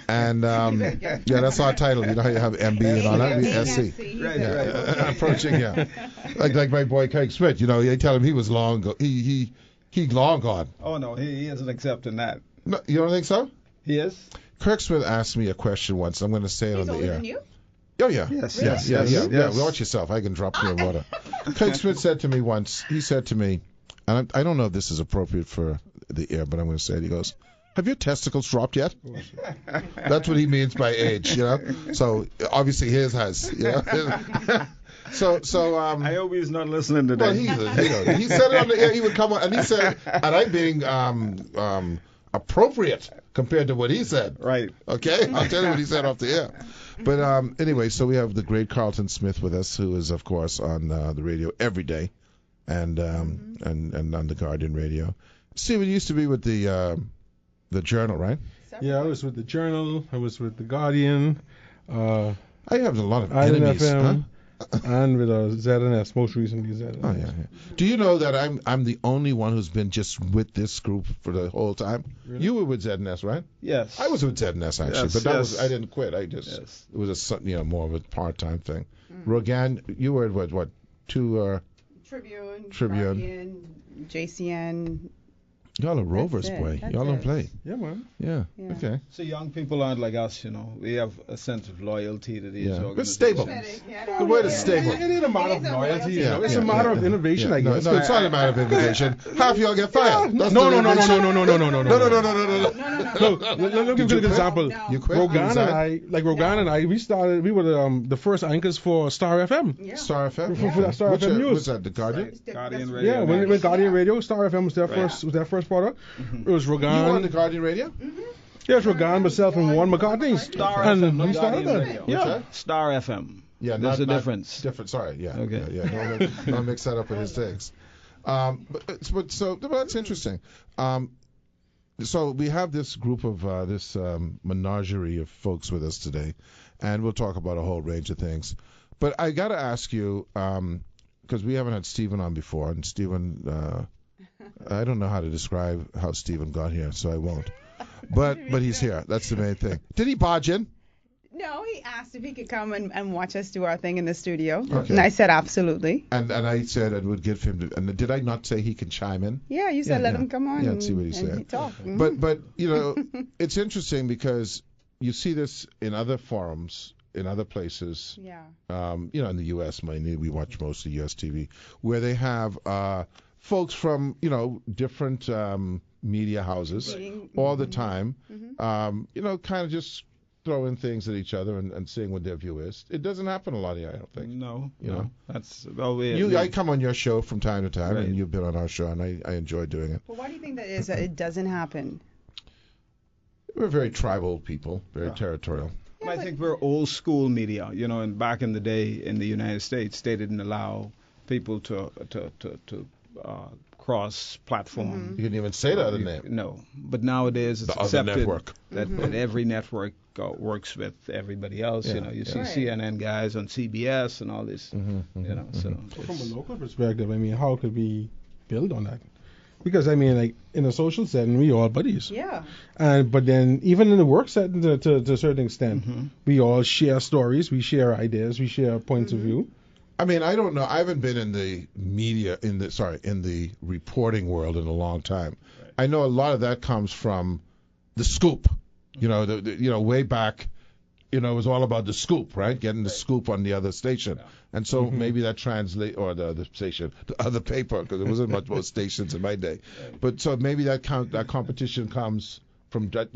and yeah, that's our title. You know how you have MB and all that. We SC. Right. Approaching, yeah. Like my boy Craig Smith. You know, they tell him he was long go. He long gone. Oh no, he isn't accepting that. No, you don't think so? He is. Kirk Smith asked me a question once. I'm going to say it He's on the older air. than you? Oh yeah. Yes. Yeah. Watch yourself. I can drop you in water. Craig Smith said to me once. He said to me, and I don't know if this is appropriate for the air, but I'm going to say it. He goes, "Have your testicles dropped yet?" That's what he means by age, So obviously his has. So I hope he's not listening to well, that. he said it on the air. He would come on and he said, and I'm being appropriate compared to what he said. Right. Okay, I'll tell you what he said off the air. But anyway, so we have the great Carlton Smith with us, who is of course on the radio every day, and on the Guardian Radio. Stephen used to be with the Journal, right? Yeah, I was with the Journal. I was with the Guardian. I have a lot of enemies. INFM, and with ZNS, most recently ZNS. Oh yeah. Do you know that I'm the only one who's been just with this group for the whole time? Really? You were with ZNS, right? Yes. I was with ZNS actually, Yes, but that yes. I didn't quit. I just Yes. it was more of a part-time thing. Rogan, you were at what two? Tribune. Tribune. Guardian, JCN. Y'all are Rovers, it, boy. that's Y'all don't it. play. Yeah, man. Yeah. Yeah. Okay. So young people aren't like us, We have a sense of loyalty to these Yeah. But organizations. stable. The word is stable. It ain't a matter of It is a loyalty, loyalty. you know. It's Yeah, a matter yeah, of innovation, I No, guess. it's not a matter of innovation. Half y'all get fired. That's No. the innovation. No. No. Let Look, let me give you an example. No. You quit? Rogan You and I, we were the first anchors for Star FM. Yeah. Star FM. For that Star FM News. What's that? The Guardian. Guardian That's- Radio. Yeah, when Guardian Radio, Star FM was their Right. first product. It was Rogan. You were on the Guardian Radio? Yes, Rogan, myself, and Warren McCartney. Star And FM, not we started Guardian that. Radio. What's Yeah. that? Star FM. Yeah, There's a not difference. Different. Sorry. Yeah. Okay. Yeah. Don't mix that up with his things. But that's interesting. So we have this group of this menagerie of folks with us today, and we'll talk about a whole range of things. But I got to ask you, because we haven't had Stephen on before, and Stephen, I don't know how to describe how Stephen got here, so I won't. But he's here. That's the main thing. Did he barge in? No, he asked if he could come and watch us do our thing in the studio. Okay. And I said absolutely. And I said I would give him. And did I not say he can chime in? Yeah, you said let yeah. him come on Yeah, and see what he and said. talk. Mhm. But it's interesting because you see this in other forums, in other places. yeah. In the U.S. mainly, we watch mostly U.S. TV, where they have folks from different media houses Meeting- all the time. Kind of just throwing things at each other and seeing what their view is. It doesn't happen a lot here, I don't think. No. You know? That's well. I come on your show from time to time, Right. and you've been on our show, and I enjoy doing it. Well, why do you think that is that it doesn't happen? We're very tribal people, very territorial. Yeah, I but- think we're old school media, and back in the day in the United States, they didn't allow people to cross platform. You can even say the other name. No, but nowadays it's The other accepted network. that every network works with everybody else. Yeah, You see Right. CNN guys on CBS and all this. So From a local perspective, how could we build on that? Because like in a social setting, we all buddies. Yeah. But then even in the work setting, to a certain extent, we all share stories, we share ideas, we share points of view. I mean, I don't know. I haven't been in the media, in the reporting world in a long time. Right. I know a lot of that comes from the scoop. Way back, it was all about the scoop, right? Getting the scoop on the other station. And so maybe that translate, or the other station, the other paper, because there wasn't much more stations in my day. But so maybe that competition comes from that,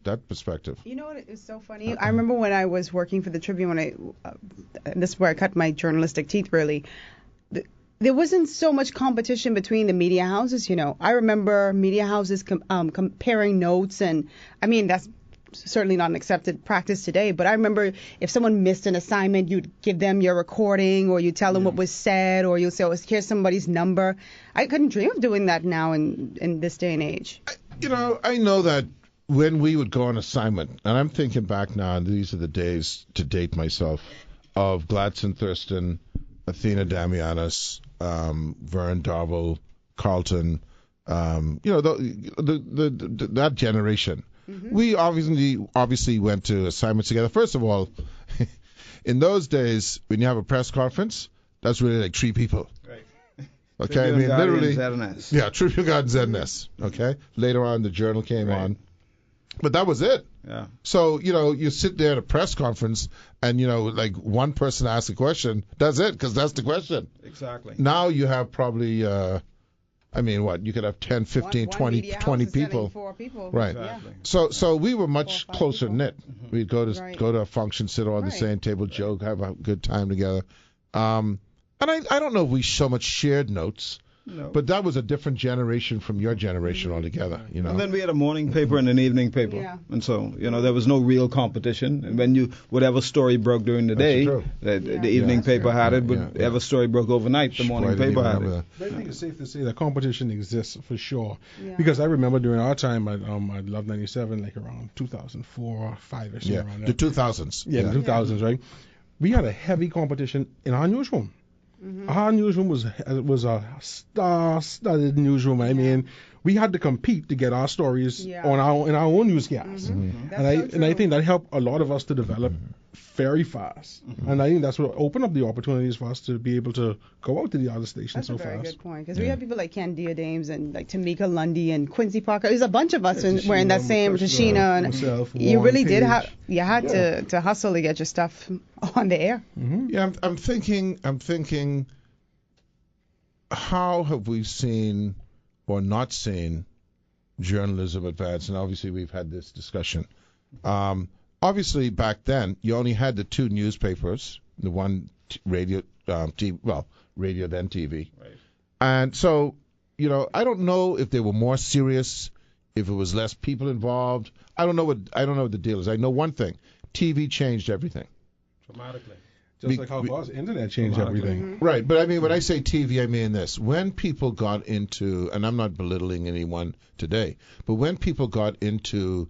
that perspective. You know what is so funny? I remember when I was working for the Tribune, this is where I cut my journalistic teeth, really. There wasn't so much competition between the media houses, I remember media houses comparing notes, and I mean, that's certainly not an accepted practice today, but I remember if someone missed an assignment, you'd give them your recording, or you tell them what was said, or you'll say, oh, here's somebody's number. I couldn't dream of doing that now in this day and age. I know that when we would go on assignment, and I'm thinking back now, and these are the days to date myself, of Gladson Thurston, Athena Damianis, Vern Darville, Carlton, that generation. Mm-hmm. We obviously went to assignments together. First of all, in those days, when you have a press conference, that's really like 3 people. Right. Okay, Tribune, I mean, Guardian, literally. ZNS. Yeah, Tribune, Guardian, ZNS. Okay. Later on, the Journal came on. But that was it. Yeah. So, you sit there at a press conference and, like one person asks a question. That's it, because that's the question. Exactly. Now you have probably, you could have 10, 15, 20 people. 4 people. Right. Exactly. So we were much 4 or 5 closer people. knit. We'd go to a function, sit on the same table, joke, have a good time together. And I don't know if we so much shared notes. No. But that was a different generation from your generation altogether, And then we had a morning paper and an evening paper. Yeah. And so, there was no real competition. And when whatever story broke during the day, true. the evening paper had it, but whatever story broke overnight, the morning paper had it. But I think it's safe to say that competition exists for sure. Yeah. Because I remember during our time at Love 97, like around 2004 or 5-ish. Yeah, around the 2000s. Yeah, the 2000s, right? We had a heavy competition in our newsroom. Mm-hmm. Our newsroom was a star-studded newsroom. I mean, we had to compete to get our stories in our own newscasts. Mm-hmm. And I think that helped a lot of us to develop very fast. Mm-hmm. And I think that's what opened up the opportunities for us to be able to go out to the other stations so fast. That's a very good point, because we had people like Candia Dames and like Tamika Lundy and Quincy Parker. There's a bunch of us were in that same Tashina, and myself, you Warren really Page. did have to hustle to get your stuff on the air. Mm-hmm. Yeah, I'm thinking, how have we seen or not seen journalism advance? And obviously we've had this discussion. Obviously back then you only had the 2 newspapers, the one radio, radio then TV. Right. And so, I don't know if they were more serious, if it was less people involved. I don't know what the deal is. I know one thing: TV changed everything. Dramatically. Just like how fast internet changed everything. Mm-hmm. Right, but I mean, when I say TV, I mean this. When people got into, and I'm not belittling anyone today, but when people got into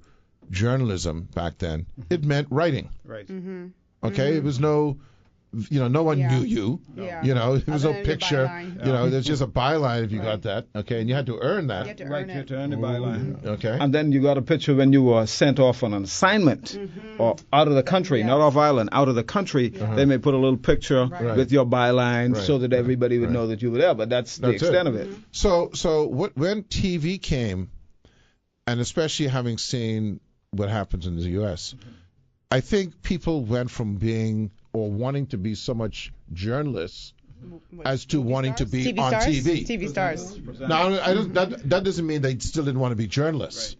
journalism back then, it meant writing. Right. Mm-hmm. Okay, it was no, no one knew you. Yeah. It was Other no than your picture. byline. There's just a byline if you got that. Okay, and you had to earn that. You had to Right, earn you had it. to earn the byline. Okay. And then you got a picture when you were sent off on an assignment or out of the country, not off island, out of the country. They may put a little picture Right. with your byline Right. so that everybody would know that you were there. But that's the extent of it. So when TV came, and especially having seen what happens in the U.S., I think people went from being or wanting to be so much journalists as to wanting to be on TV. TV stars. Now, that doesn't mean they still didn't want to be journalists.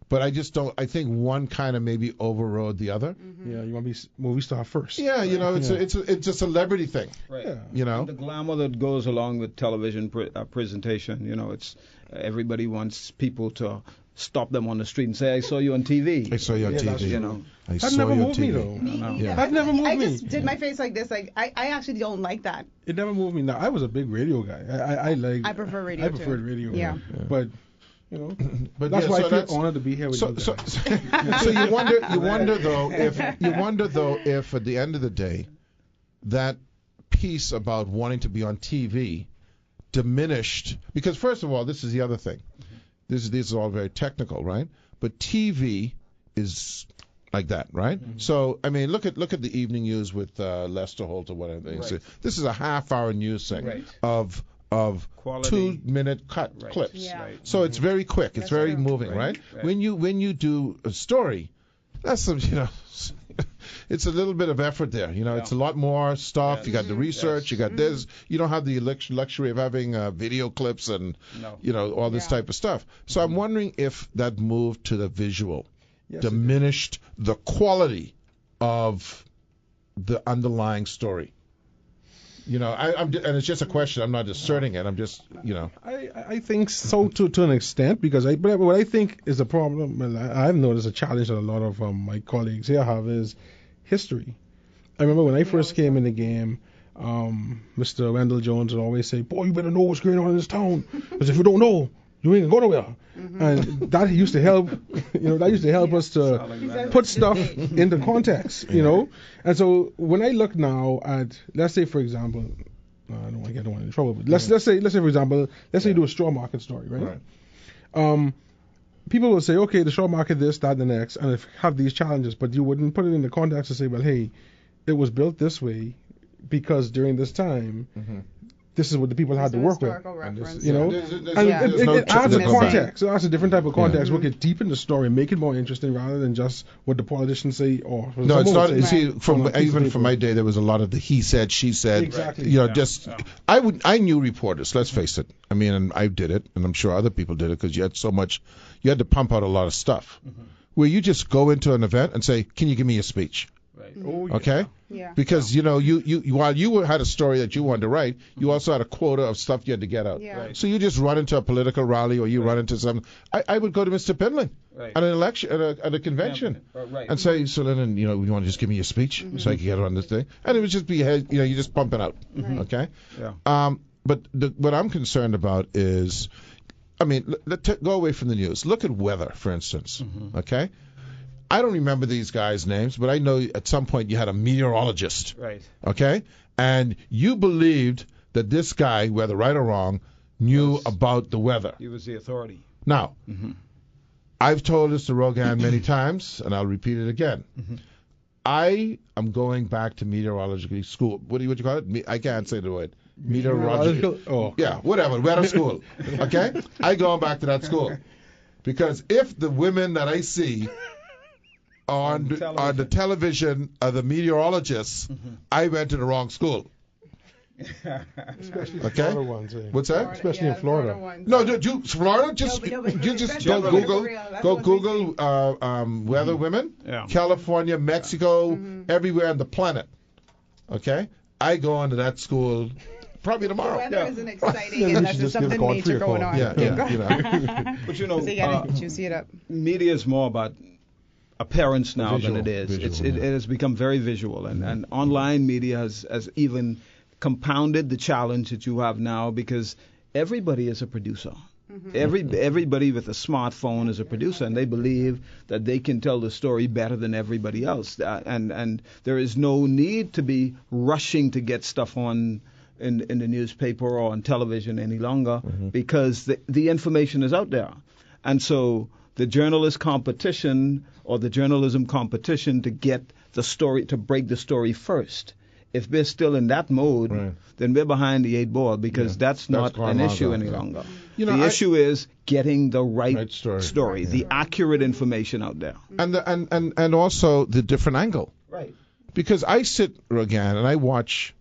But I just don't. I think one kind of maybe overrode the other. Yeah, you want to be movie star first. Yeah, it's a celebrity thing. Right. Yeah. And the glamour that goes along with television presentation, it's everybody wants people to stop them on the street and say, I saw you on TV. I saw you on TV. I That saw never you on moved me, TV. though. Yeah. That never moved I me. just did my face like this. Like I actually don't like that. It never moved me. Now, I was a big radio guy. I prefer radio. I preferred radio. Yeah. But, But that's yeah, why so I feel that's- honored to be here with So, you so, guys. so you wonder though if at the end of the day that piece about wanting to be on TV diminished, because first of all, this is the other thing. This is all very technical, right? But TV is like that, right? So I mean, look at the evening news with Lester Holt or whatever. Right. This is a half-hour news thing Right. of Quality. 2-minute Right. clips. Yeah. Right. So it's very quick. It's That's very true. moving, Right. right? Right. When you do a story, that's some it's a little bit of effort there. You know, it's a lot more stuff. Yes. You got the research. You got this. You don't have the luxury of having video clips and all this type of stuff. So I'm wondering if that move to the visual diminished the quality of the underlying story. You know, and it's just a question. I'm not asserting it. I'm just, I think so to an extent, because but what I think is a problem, and I've noticed a challenge that a lot of my colleagues here have, is history. I remember when I first came in the game, Mr. Wendell Jones would always say, "Boy, you better know what's going on in this town, because if you don't know, you ain't gonna go nowhere." And that used to help, us to put stuff into context, And so when I look now at, let's say for example, I don't want to get anyone in trouble, but let's say for example, let's say you do a straw market story, right? People will say, okay, the straw market, this, that, and the next, and have these challenges, but you wouldn't put it in the context to say, well, hey, it was built this way because during this time. This is what the people had to work with, reference. It adds a context. It adds a different type of context. We get deep in the story, make it more interesting rather than just what the politicians say or. No, it's not. You see, from my day, there was a lot of the he said, she said. Exactly. I knew reporters. Let's face it. I mean, and I did it, and I'm sure other people did it because you had so much. You had to pump out a lot of stuff. Where you just go into an event and say, "Can you give me a speech?" Right. Okay. Yeah. Because you while you had a story that you wanted to write, you also had a quota of stuff you had to get out. Yeah. Right. So you just run into a political rally or you run into some. I would go to Mr. Penland at an election at a convention and say, "So Lennon, you want to just give me a speech so I can get on this thing?" And it would just be you just pump it out. Okay. Yeah. But what I'm concerned about is, I mean, go away from the news. Look at weather, for instance. Okay. I don't remember these guys' names, but I know at some point you had a meteorologist. Right. Okay? And you believed that this guy, whether right or wrong, knew about the weather. He was the authority. Now, I've told this to Rogan many times, and I'll repeat it again. I am going back to meteorology school. What do you call it? I can't say the word. Meteorological. Oh. Yeah, whatever. Weather school. Okay? I going back to that school. Because if the women that I see on the television are the meteorologists, I went to the wrong school. Especially Okay? Florida ones. What's that? Especially in Florida. No, Florida. Just go Google weather women. Yeah. California, Mexico, everywhere on the planet. Okay, I go onto that school probably tomorrow. Weather isn't exciting unless there's something major going on. Yeah. But So you gotta juicy it up. media is more about appearance now Visual, than it is. visual, It has become very visual, and online media has even compounded the challenge that you have now, because everybody is a producer. Everybody with a smartphone is a producer, and they believe that they can tell the story better than everybody else. And there is no need to be rushing to get stuff on in the newspaper or on television any longer, because the information is out there. And so the journalist competition or the journalism competition to get the story, to break the story first. If we're still in that mode, then we're behind the 8 ball, because that's not an issue any longer. The issue is getting the right story, the accurate information out there. And also the different angle. Right. Because I sit again and I watch,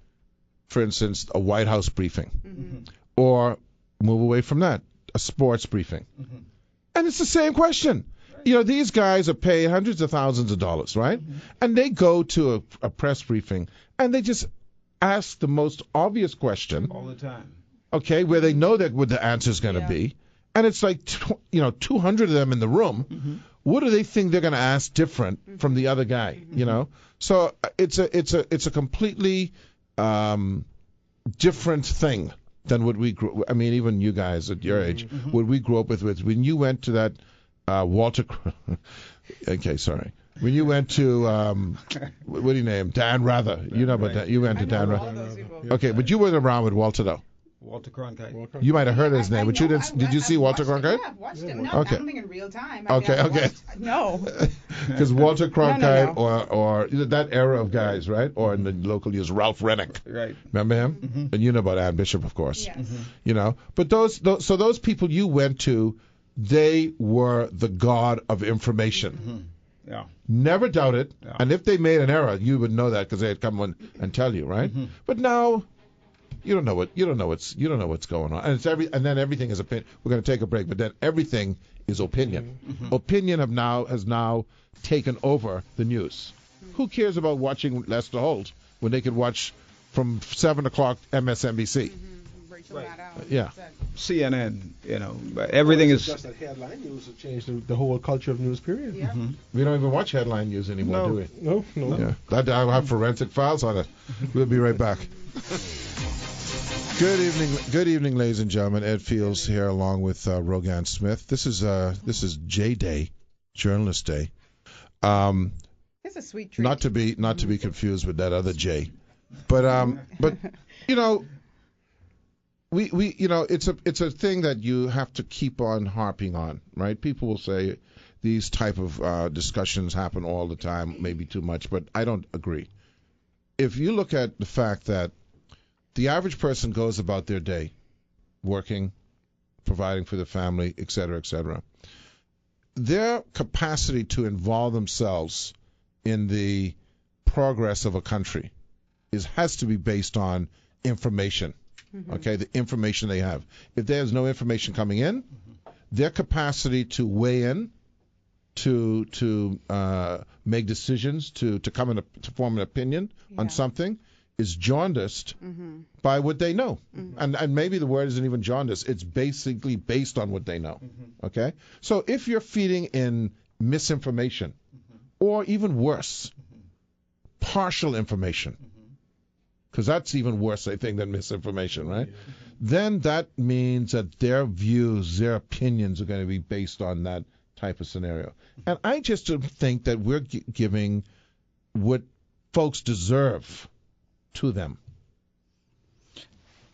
for instance, a White House briefing, or move away from that, a sports briefing. And it's the same question. These guys are paid hundreds of thousands of dollars, right? And they go to a press briefing and they just ask the most obvious question. All the time. Okay, where they know that what the answer is going to be. And it's like, 200 of them in the room. What do they think they're going to ask different from the other guy, So it's a completely different thing than what we grew. I mean, even you guys at your age, what we grew up with when you went to that Walter. Okay, sorry. When you went to what do you name? Dan Rather. You know about that. You went to Dan Rather. Okay, but you weren't around with Walter though. Walter Cronkite. You might have heard his name, but you didn't. Did you see Walter Cronkite? Yeah, I've watched him. No, Okay. I don't think in real time. Okay. No. Because Walter Cronkite No. or that era of guys, right? Or in the local news, Ralph Rennick. Right. Remember him? And you know about Ann Bishop, of course. Yes. But those people you went to, they were the god of information. Yeah. Never doubt it. Yeah. And if they made an error, you would know that because they'd come on and tell you, right? Mm-hmm. But now you don't know what's going on. And then everything is opinion. We're going to take a break, but then everything is opinion. Mm-hmm. Opinion has now taken over the news. Who cares about watching Lester Holt when they could watch from 7 o'clock MSNBC? Rachel Right. Maddow. Yeah. CNN, but everything It's is. just that headline news have changed the whole culture of news, period. Yeah. We don't even watch headline news anymore, No. do we? No. Yeah. I'll have forensic files on it. We'll be right back. Good evening, ladies and gentlemen. Ed Fields here, along with Rogan Smith. This is J Day, Journalist Day. It's a sweet treat. Not to be confused with that other J, but you know, we you know, it's a thing that you have to keep on harping on, right? People will say these type of discussions happen all the time, maybe too much, but I don't agree. If you look at the fact that the average person goes about their day, working, providing for the family, et cetera, their capacity to involve themselves in the progress of a country has to be based on information. Okay, the information they have. If there's no information coming in, their capacity to weigh in, to make decisions, to form an opinion on something is jaundiced by what they know. And maybe the word isn't even jaundiced. It's basically based on what they know. Okay? So if you're feeding in misinformation, or even worse, partial information, because that's even worse, I think, than misinformation, right? Then that means that their views, their opinions are going to be based on that type of scenario. And I just don't think that we're giving what folks deserve to them.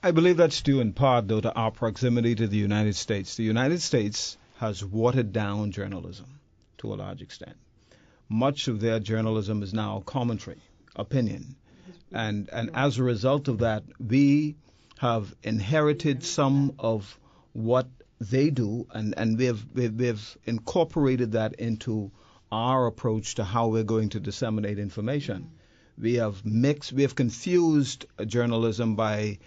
I believe that's due in part, though, to our proximity to the United States. The United States has watered down journalism to a large extent. Much of their journalism is now commentary, opinion. And as a result of that, we have inherited some of what they do, and we've incorporated that into our approach to how we're going to disseminate information. We have confused journalism by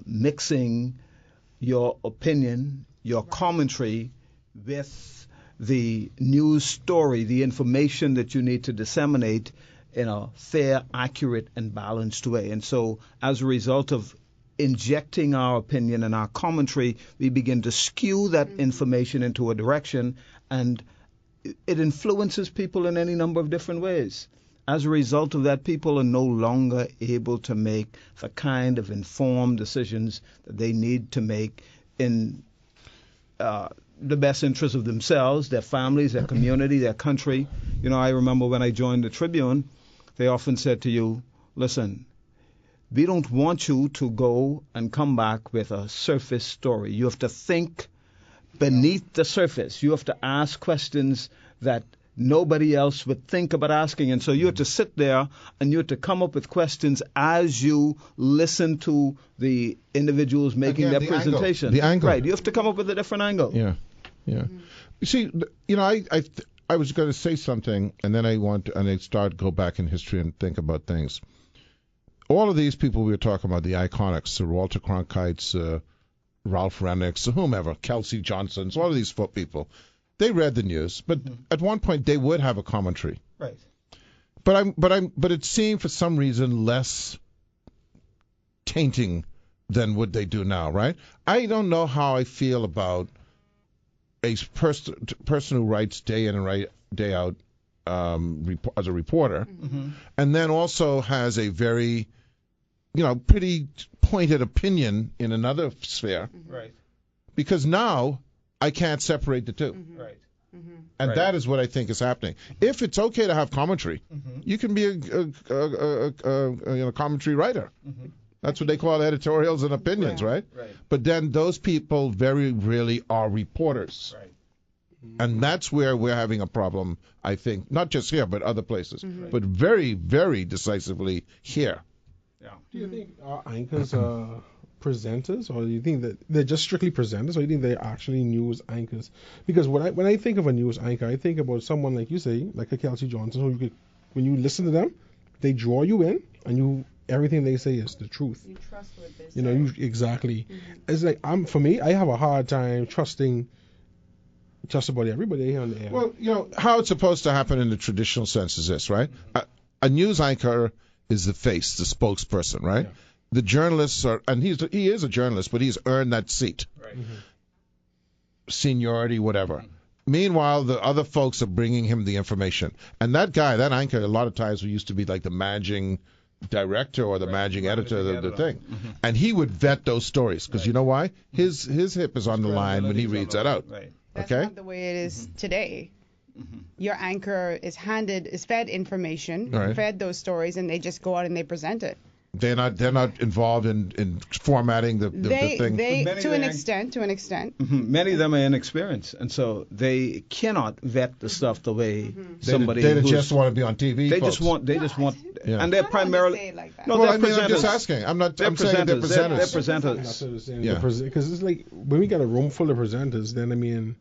mixing your opinion, your commentary with the news story, the information that you need to disseminate in a fair, accurate, and balanced way. And so as a result of injecting our opinion and our commentary, we begin to skew that information into a direction, and it influences people in any number of different ways. As a result of that, people are no longer able to make the kind of informed decisions that they need to make in the best interest of themselves, their families, their community, their country. You know, I remember when I joined the Tribune, they often said to you, listen, we don't want you to go and come back with a surface story. You have to think beneath the surface. You have to ask questions that nobody else would think about asking. And so you have to sit there and you have to come up with questions as you listen to the individuals making their presentation. The angle. Right. You have to come up with a different angle. Yeah. You see, you know, I was going to say something, and then I go back in history and think about things. All of these people we were talking about, the iconics, Sir Walter Cronkite's, Ralph Rennick's, whomever, Kelsey Johnson's, all of these people, they read the news, but at one point they would have a commentary. Right. But it seemed for some reason less tainting than what they do now, right? I don't know how I feel about a person who writes day in and day out as a reporter, and then also has a very, pretty pointed opinion in another sphere. Right. Because now I can't separate the two. Right. And that is what I think is happening. If it's okay to have commentary, you can be a commentary writer. That's what they call editorials and opinions, right? But then those people very rarely are reporters. Right. And that's where we're having a problem, I think, not just here, but other places, but very, very decisively here. Yeah. Do you think our anchors presenters, or do you think that they're just strictly presenters, or do you think they're actually news anchors? Because when I think of a news anchor, I think about someone like you say, like a Kelsey Johnson, who you could, when you listen to them, they draw you in, and everything they say is the truth. You trust what they say. You know, exactly. It's like for me, I have a hard time trusting just about everybody on the air. Well, you know, how it's supposed to happen in the traditional sense is this, right? A news anchor is the face, the spokesperson, right? Yeah. The journalists are, and he is a journalist, but he's earned that seat. Right. Seniority, whatever. Meanwhile, the other folks are bringing him the information. And that guy, that anchor, a lot of times used to be like the managing director or the managing editor of the thing. And he would vet those stories, because you know why? His hip is on the line when he reads that out. Right. That's Okay? not the way it is today. Your anchor is fed information, Right. fed those stories, and they just go out and they present it. They're not involved in formatting the thing. They Many to an they- extent. Many of them are inexperienced, and so they cannot vet the stuff the way They somebody they who's- just want to be on TV. They folks. just want. Yeah. And they're I don't primarily. say it like that. No, Well, they're I mean, I'm just presenters. asking. I'm not. They're I'm saying they're presenters. presenters. They're That's what I was saying. Yeah. Because it's like when we got a room full of presenters, then I mean,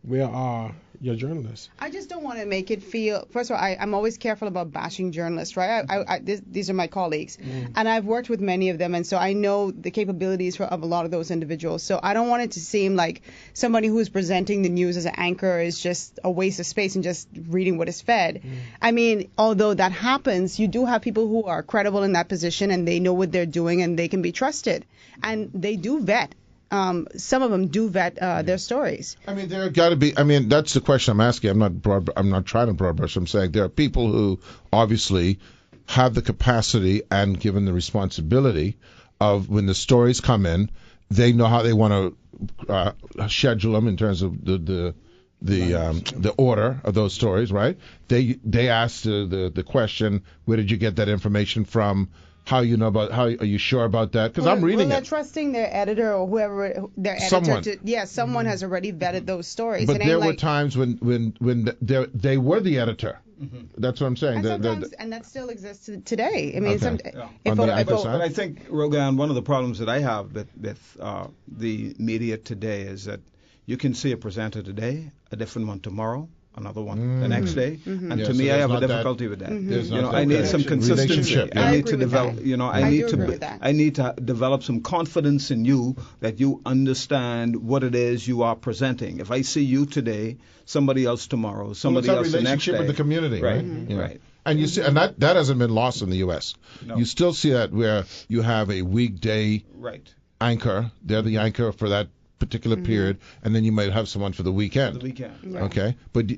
where are your journalists? I just don't want to make it feel. First of all, I'm always careful about bashing journalists, right? These are my colleagues, and I've worked with many of them, and so I know the capabilities of a lot of those individuals. So I don't want it to seem like somebody who's presenting the news as an anchor is just a waste of space and just reading what is fed. I mean, although that happens, you do have people who are credible in that position, and they know what they're doing, and they can be trusted, and they do vet. Some of them do vet their stories. I mean, there got to be. I mean, that's the question I'm asking. I'm not trying to broad brush. I'm saying there are people who obviously have the capacity and given the responsibility of when the stories come in, they know how they want to schedule them in terms of the order of those stories, right? They ask the question, where did you get that information from? How you know about? How are you sure about that? Because I'm reading they're it. trusting their editor or whoever their editor. Someone. Someone has already vetted those stories. But It ain't there were like- times when they were the editor. That's what I'm saying. and that still exists today. I mean, Okay. if On the a- anchor if a- side? But I think, Rogan, one of the problems that I have with the media today is that you can see a presenter today, a different one tomorrow, another one the next day, and Yeah, to so me, I there's have a not that- difficulty with that. There's You not know, that I need some consistency. relationship, yeah. I I need agree to with develop. that. You know, I I need do to. agree with that. I need to develop some confidence in you that you understand what it is you are presenting. If I see you today, somebody else tomorrow, somebody well, else it's the our next relationship day. with the community, right? Yeah. Right. And you see, and that hasn't been lost in the U.S. No. You still see that where you have a weekday Right. anchor. They're the anchor for that particular period, and then you might have someone for the weekend. The weekend. Okay, but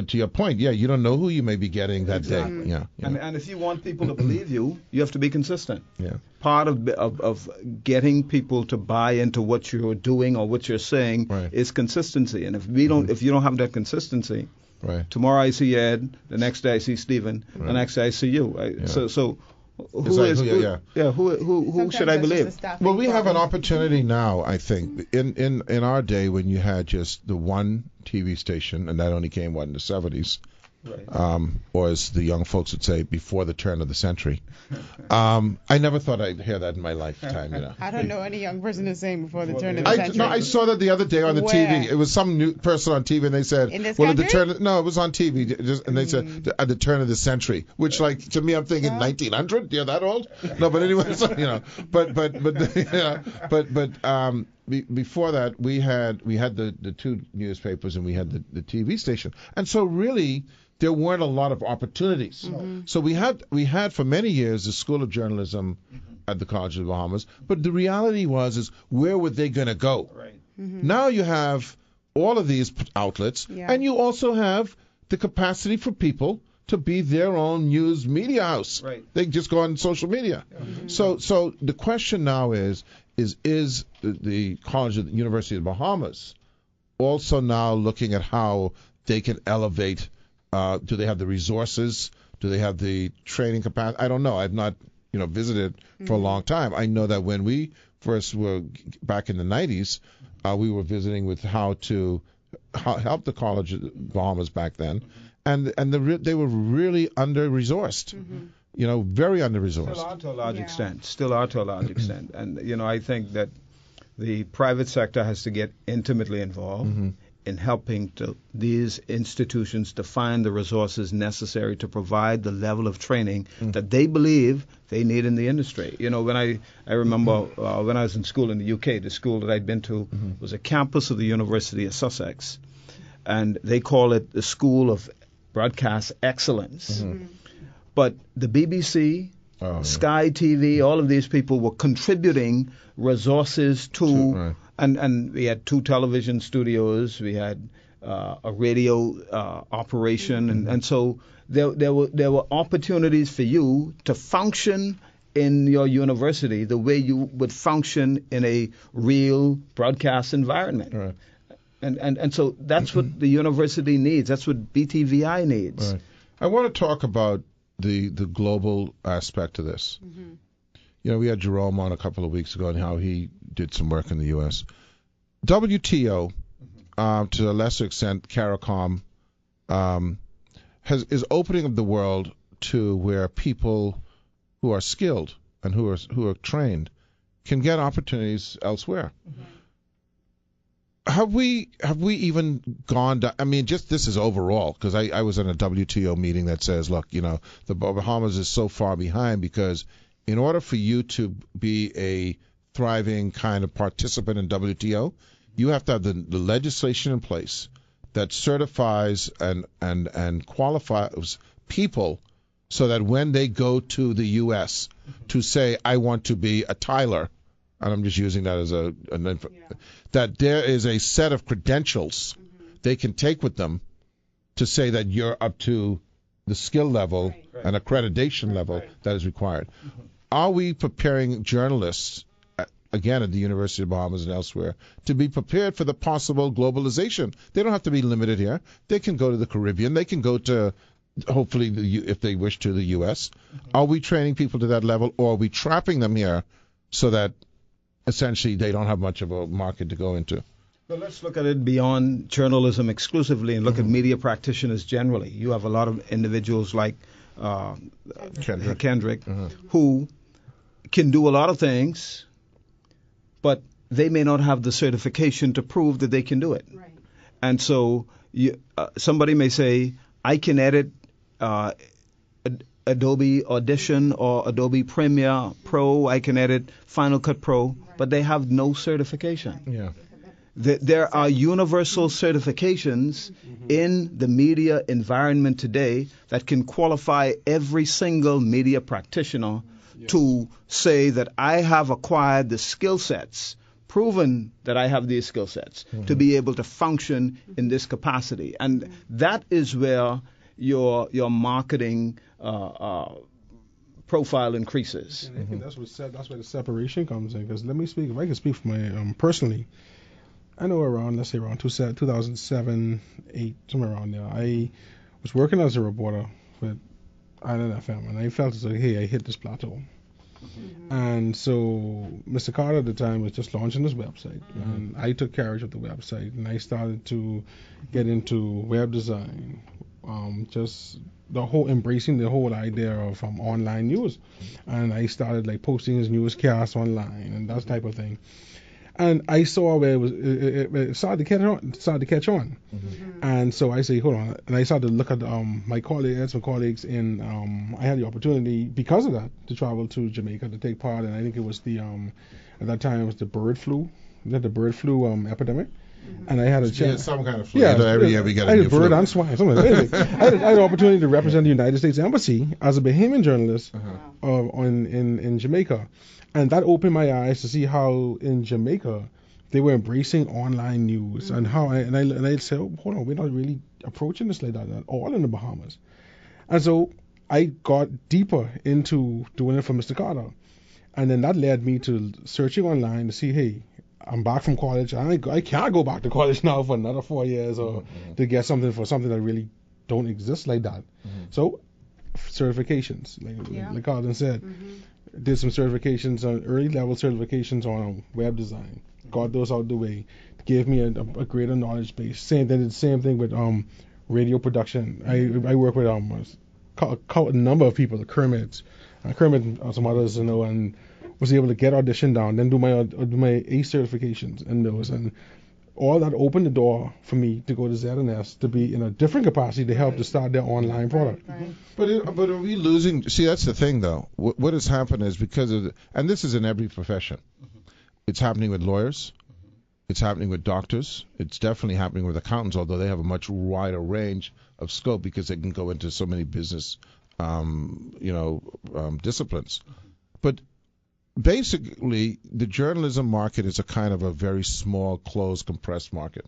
to your point, yeah, you don't know who you may be getting that day. Yeah, yeah. And if you want people to believe you, you have to be consistent. Yeah. Part of getting people to buy into what you're doing or what you're saying Right. is consistency. And if you don't have that consistency, Right. tomorrow I see Ed, the next day I see Stephen, the next day I see you. So who like is who- who, yeah. Sometimes who should I that's just a believe? staffing Well, we have an problem. opportunity now, I think, in our day when you had just the one TV station, and that only came, in the 70s, Right. or as the young folks would say, before the turn of the century. I never thought I'd hear that in my lifetime, you know. I don't know any young person is saying before the turn of the century. I saw that the other day on the Where? TV. It was some new person on TV, and they said, In this "Well, at the country? turn." No, it was on TV, and they said at the turn of the century, which, like, to me, I'm thinking 1900. You're that old? No, but anyway, so, you know, before that, we had the two newspapers and we had the TV station, and so really there weren't a lot of opportunities. So we had for many years the School of Journalism at the College of the Bahamas, but the reality is where were they going to go? Right. Now you have all of these outlets, and you also have the capacity for people to be their own news media house. Right. They just go on social media. So the question now is the College of the University of the Bahamas also now looking at how they can elevate? Do they have the resources? Do they have the training capacity? I don't know. I've not visited for a long time. I know that when we first were back in the 90s, we were visiting with how to help the College of the Bahamas back then, and they were really under-resourced. very under-resourced. Still are to a large extent. And, I think that the private sector has to get intimately involved in helping these institutions to find the resources necessary to provide the level of training that they believe they need in the industry. When I remember when I was in school in the UK, the school that I'd been to was a campus of the University of Sussex, and they call it the School of Broadcast Excellence. But the BBC, Sky TV, all of these people were contributing resources to, and we had 2 television studios, we had a radio operation, and so there were opportunities for you to function in your university the way you would function in a real broadcast environment. Right. And so that's what the university needs. That's what BTVI needs. Right. I want to talk about the global aspect of this. We had Jerome on a couple of weeks ago and how he did some work in the U.S. WTO, to a lesser extent, CARICOM, is opening up the world to where people who are skilled and who are trained can get opportunities elsewhere. Have we even gone down? I mean, just this is overall, because I was in a WTO meeting that says, look, the Bahamas is so far behind because in order for you to be a thriving kind of participant in WTO, you have to have the legislation in place that certifies and qualifies people so that when they go to the U.S. to say, I want to be a Tyler, and I'm just using that as that there is a set of credentials they can take with them to say that you're up to the skill level and accreditation level that is required. Are we preparing journalists, again at the University of Bahamas and elsewhere, to be prepared for the possible globalization? They don't have to be limited here. They can go to the Caribbean. They can go to, hopefully, if they wish, to the U.S. Are we training people to that level, or are we trapping them here so that essentially they don't have much of a market to go into? Well, let's look at it beyond journalism exclusively and look at media practitioners generally. You have a lot of individuals like Kendrick who can do a lot of things, but they may not have the certification to prove that they can do it. Right. And so somebody may say, I can edit Adobe Audition or Adobe Premiere Pro, I can edit Final Cut Pro, but they have no certification. Yeah. There are universal certifications in the media environment today that can qualify every single media practitioner to say that I have acquired the skill sets, proven that I have these skill sets to be able to function in this capacity. And that is where your marketing profile increases. And I think that's where the separation comes in. Because let me speak, if I can speak for my personally, I know let's say around 2007, 8, somewhere around there, I was working as a reporter with Island FM, and I felt as though, hey, I hit this plateau. And so Mr. Carter at the time was just launching his website, and I took carriage of the website, and I started to get into web design, just embracing the whole idea of online news, and I started like posting his newscasts online and that type of thing. And I saw where it started to catch on. And so I say, hold on. And I started to look at my colleagues in, I had the opportunity because of that to travel to Jamaica to take part. And I think it was at that time it was the bird flu. We had the bird flu epidemic. And I had a chance. Some kind of flu. Every year we get a new flu. Bird and swine. Something like that. I had an opportunity to represent the United States Embassy as a Bahamian journalist in Jamaica. And that opened my eyes to see how in Jamaica they were embracing online news and how I said, oh, hold on, we're not really approaching this like that at all in the Bahamas. And so I got deeper into doing it for Mr. Carter. And then that led me to searching online to see, hey, I'm back from college. I can't go back to college now for another 4 years or to get something that really don't exist like that. So certifications, like Carlton said. Did some certifications, early level certifications on web design. Got those out the way. Gave me a greater knowledge base. Did the same thing with radio production. I work with a number of people, the Kermit and some others, and was able to get audition down, then do my ACE certifications and those, and all that opened the door for me to go to ZNS to be in a different capacity to help to start their online product. Right. But are we losing? See, that's the thing, though. What has happened is because of and this is in every profession. It's happening with lawyers. It's happening with doctors. It's definitely happening with accountants, although they have a much wider range of scope because they can go into so many business, disciplines. But basically, the journalism market is a kind of a very small, closed, compressed market.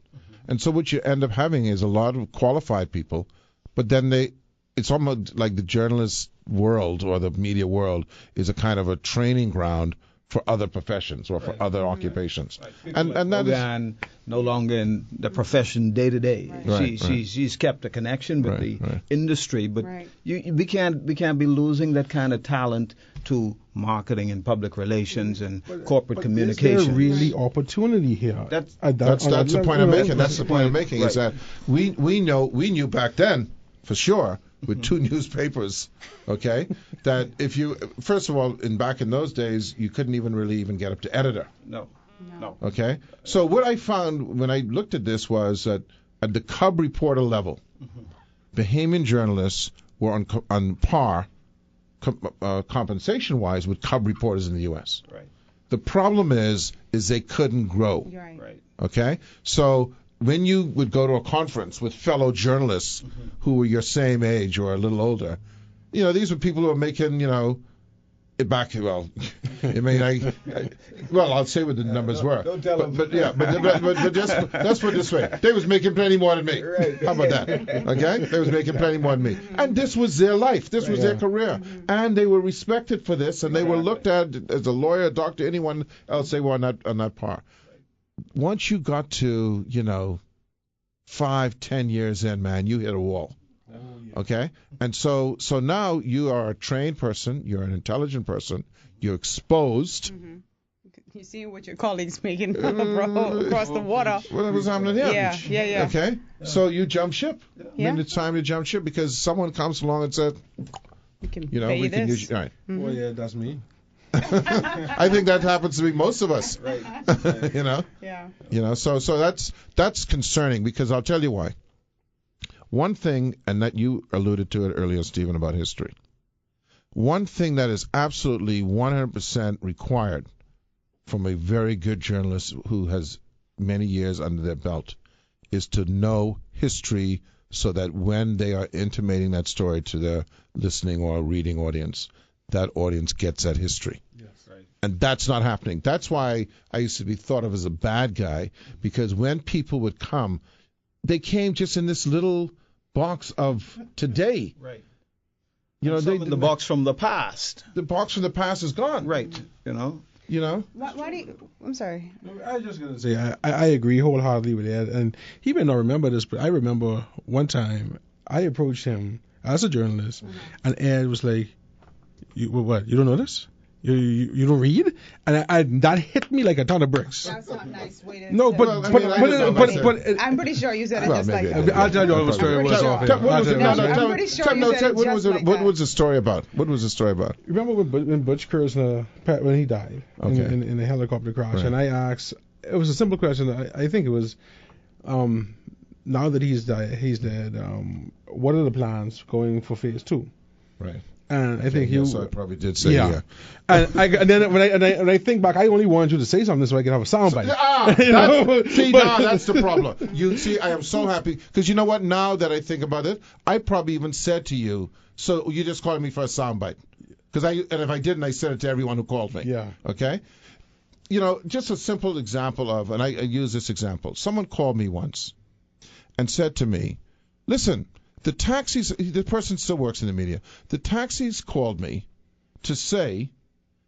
And so what you end up having is a lot of qualified people, but then it's almost like the journalist world or the media world is a kind of a training ground for other professions or for other occupations. Right. And that is no longer in the profession day to day. She's kept a connection with the industry, but we can't be losing that kind of talent to marketing and public relations and corporate communication. Is there really opportunity here? That's the point I'm making. That's the point I'm making is that we knew back then for sure with two newspapers, okay, that if you first of all back in those days you couldn't even get up to editor. No. Okay, so what I found when I looked at this was that at the Cub reporter level, Bahamian journalists were on par compensation-wise with Cub reporters in the U.S. Right. The problem is they couldn't grow. Right. Okay, so when you would go to a conference with fellow journalists who were your same age or a little older, these were people who were making, I'll say what the numbers were. Don't tell them. But just let's put it this way: they was making plenty more than me. Right. How about that? Okay, they was making plenty more than me, and this was their life, this was their career, and they were respected for this, and they were looked at as a lawyer, doctor, anyone else. They were on that par. Once you got to 5-10 years in, man, you hit a wall. Okay, and so now you are a trained person, you're an intelligent person, you're exposed. You see what your colleagues making across the water. What was happening here? Yeah. Okay, so you jump ship. Yeah. Then it's time to jump ship because someone comes along and said, we can we can use you. Right. Well, yeah, that's me. I think that happens to be most of us. Right. Yeah. So that's concerning because I'll tell you why. One thing, and that you alluded to it earlier, Stephen, about history. One thing that is absolutely 100% required from a very good journalist who has many years under their belt is to know history so that when they are intimating that story to their listening or reading audience, that audience gets that history. Yes. Right. And that's not happening. That's why I used to be thought of as a bad guy, because when people would come, they came just in this little box of today. Right. The box from the past. The box from the past is gone. Right. Why do you? I'm sorry. I was just gonna say I agree wholeheartedly with Ed, and he may not remember this, but I remember one time I approached him as a journalist, and Ed was like, "You don't know this? You don't read?" And that hit me like a ton of bricks. That's not a nice way to. No, but I'm pretty sure you said it just like that. I'll tell you what the story was off here. I'm pretty sure you said it just like that. What was the story about? What was the story about? Remember when Butch Kersner, when he died in the helicopter crash, and I asked, it was a simple question. I think it was, now that he's dead, what are the plans going for phase 2? Right. And I think yes, I probably did say yeah. And then when I think back, I only wanted you to say something so I could have a soundbite. That's the problem. You see, I am so happy because you know what? Now that I think about it, I probably even said to you, so you just called me for a soundbite. And if I didn't, I said it to everyone who called me. Yeah. Okay. Just a simple example of, and I use this example. Someone called me once and said to me, "Listen. The taxis," the person still works in the media, "the taxis called me to say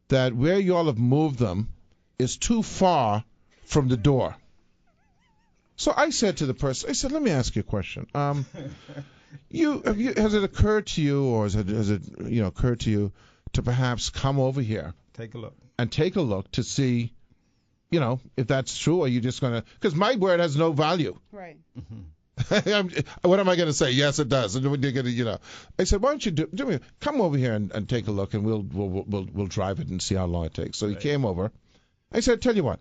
that where y'all have moved them is too far from the door." So I said to the person, "Let me ask you a question. Has it occurred to you, or has it occurred to you to perhaps come over here, take a look to see, if that's true, or are you just gonna? Because my word has no value." Right. What am I going to say? Yes, it does. And you're going to, I said, why don't you come over here and take a look, and we'll drive it and see how long it takes. So he came over. I said, tell you what,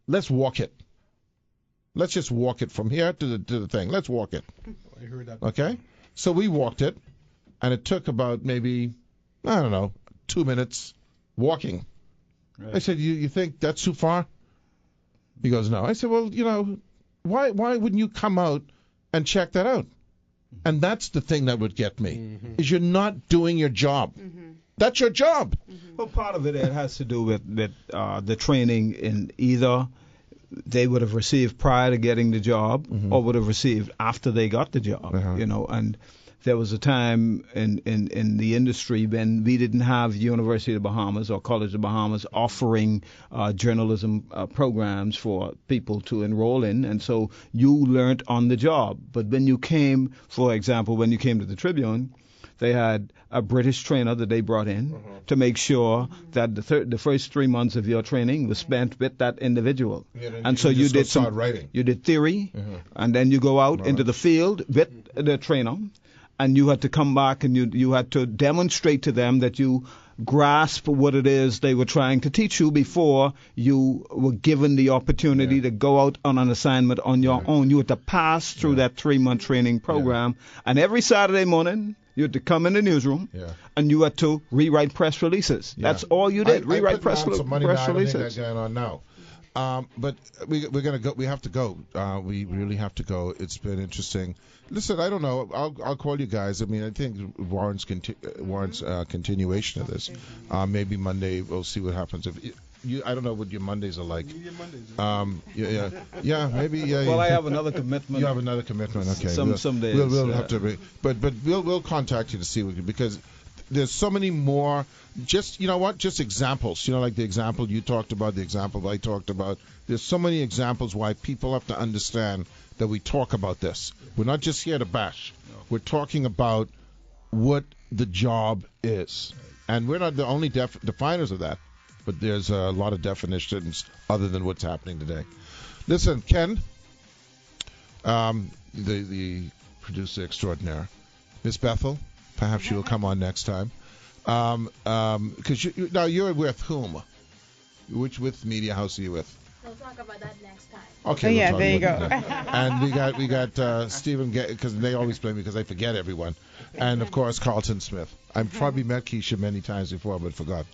let's walk it. Let's just walk it from here to the thing. Let's walk it. I heard that. Okay? So we walked it, and it took about maybe, I don't know, 2 minutes walking. Right. I said, you think that's too far? He goes, no. I said, well, why wouldn't you come out and check that out? And that's the thing that would get me, is you're not doing your job. That's your job. Well, part of it has to do with the training in either they would have received prior to getting the job or would have received after they got the job, and there was a time in the industry when we didn't have University of the Bahamas or College of the Bahamas offering journalism programs for people to enroll in, and so you learned on the job. But when you came, for example, when you came to the Tribune, they had a British trainer that they brought in to make sure that the first 3 months of your training was spent with that individual. And so you did you did theory, and then you go out into the field with the trainer, and you had to come back and you had to demonstrate to them that you grasp what it is they were trying to teach you before you were given the opportunity to go out on an assignment on your own. You had to pass through that 3-month training program, and every Saturday morning you had to come in the newsroom and you had to rewrite press releases. That's all you did. Rewrite press releases. I don't think that's going on now. But we're gonna go. We have to go. We really have to go. It's been interesting. Listen, I don't know. I'll call you guys. I mean, I think warrants continuation of this. Maybe Monday we'll see what happens. I don't know what your Mondays are like. Maybe. Well, I have another commitment. You have another commitment. Okay. Some days. We'll have to. But we'll contact you to see because there's so many more. Just just examples. Like the example you talked about, the example I talked about. There's so many examples why people have to understand that we talk about this. We're not just here to bash. No. We're talking about what the job is, and we're not the only definers of that. But there's a lot of definitions other than what's happening today. Listen, Ken, the producer extraordinaire, Miss Bethel, perhaps she will come on next time. Because now you're with whom? With media house are you with? We'll talk about that next time. Okay. There you go. And we got Stephen, because they always blame me because I forget everyone, and of course Carlton Smith. I've probably met Keisha many times before, but forgot.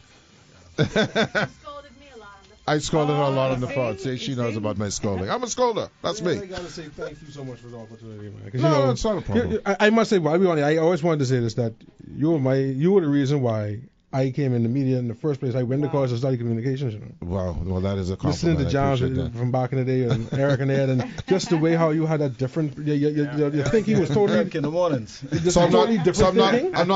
I scolded her a lot on the phone. See, she knows about my scolding. I'm a scolder. That's me. I gotta say thank you so much for the opportunity, man. No, it's not a problem. I must say, I'll be honest. I always wanted to say this, that you were the reason why I came in the media in the first place. I went to college to study communications. Well, that is a compliment. Listening to John from back in the day, and Eric and Ed, and just the way how you had that different, your thinking was totally. Eric in the mornings. So I'm not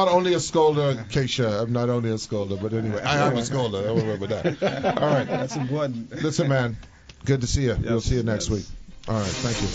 only a scolder, Keisha. I'm not only a scolder, but anyway, I am a scolder. I will remember that. All right. That's important. Listen, man. Good to see you. We'll see you next week. All right. Thank you.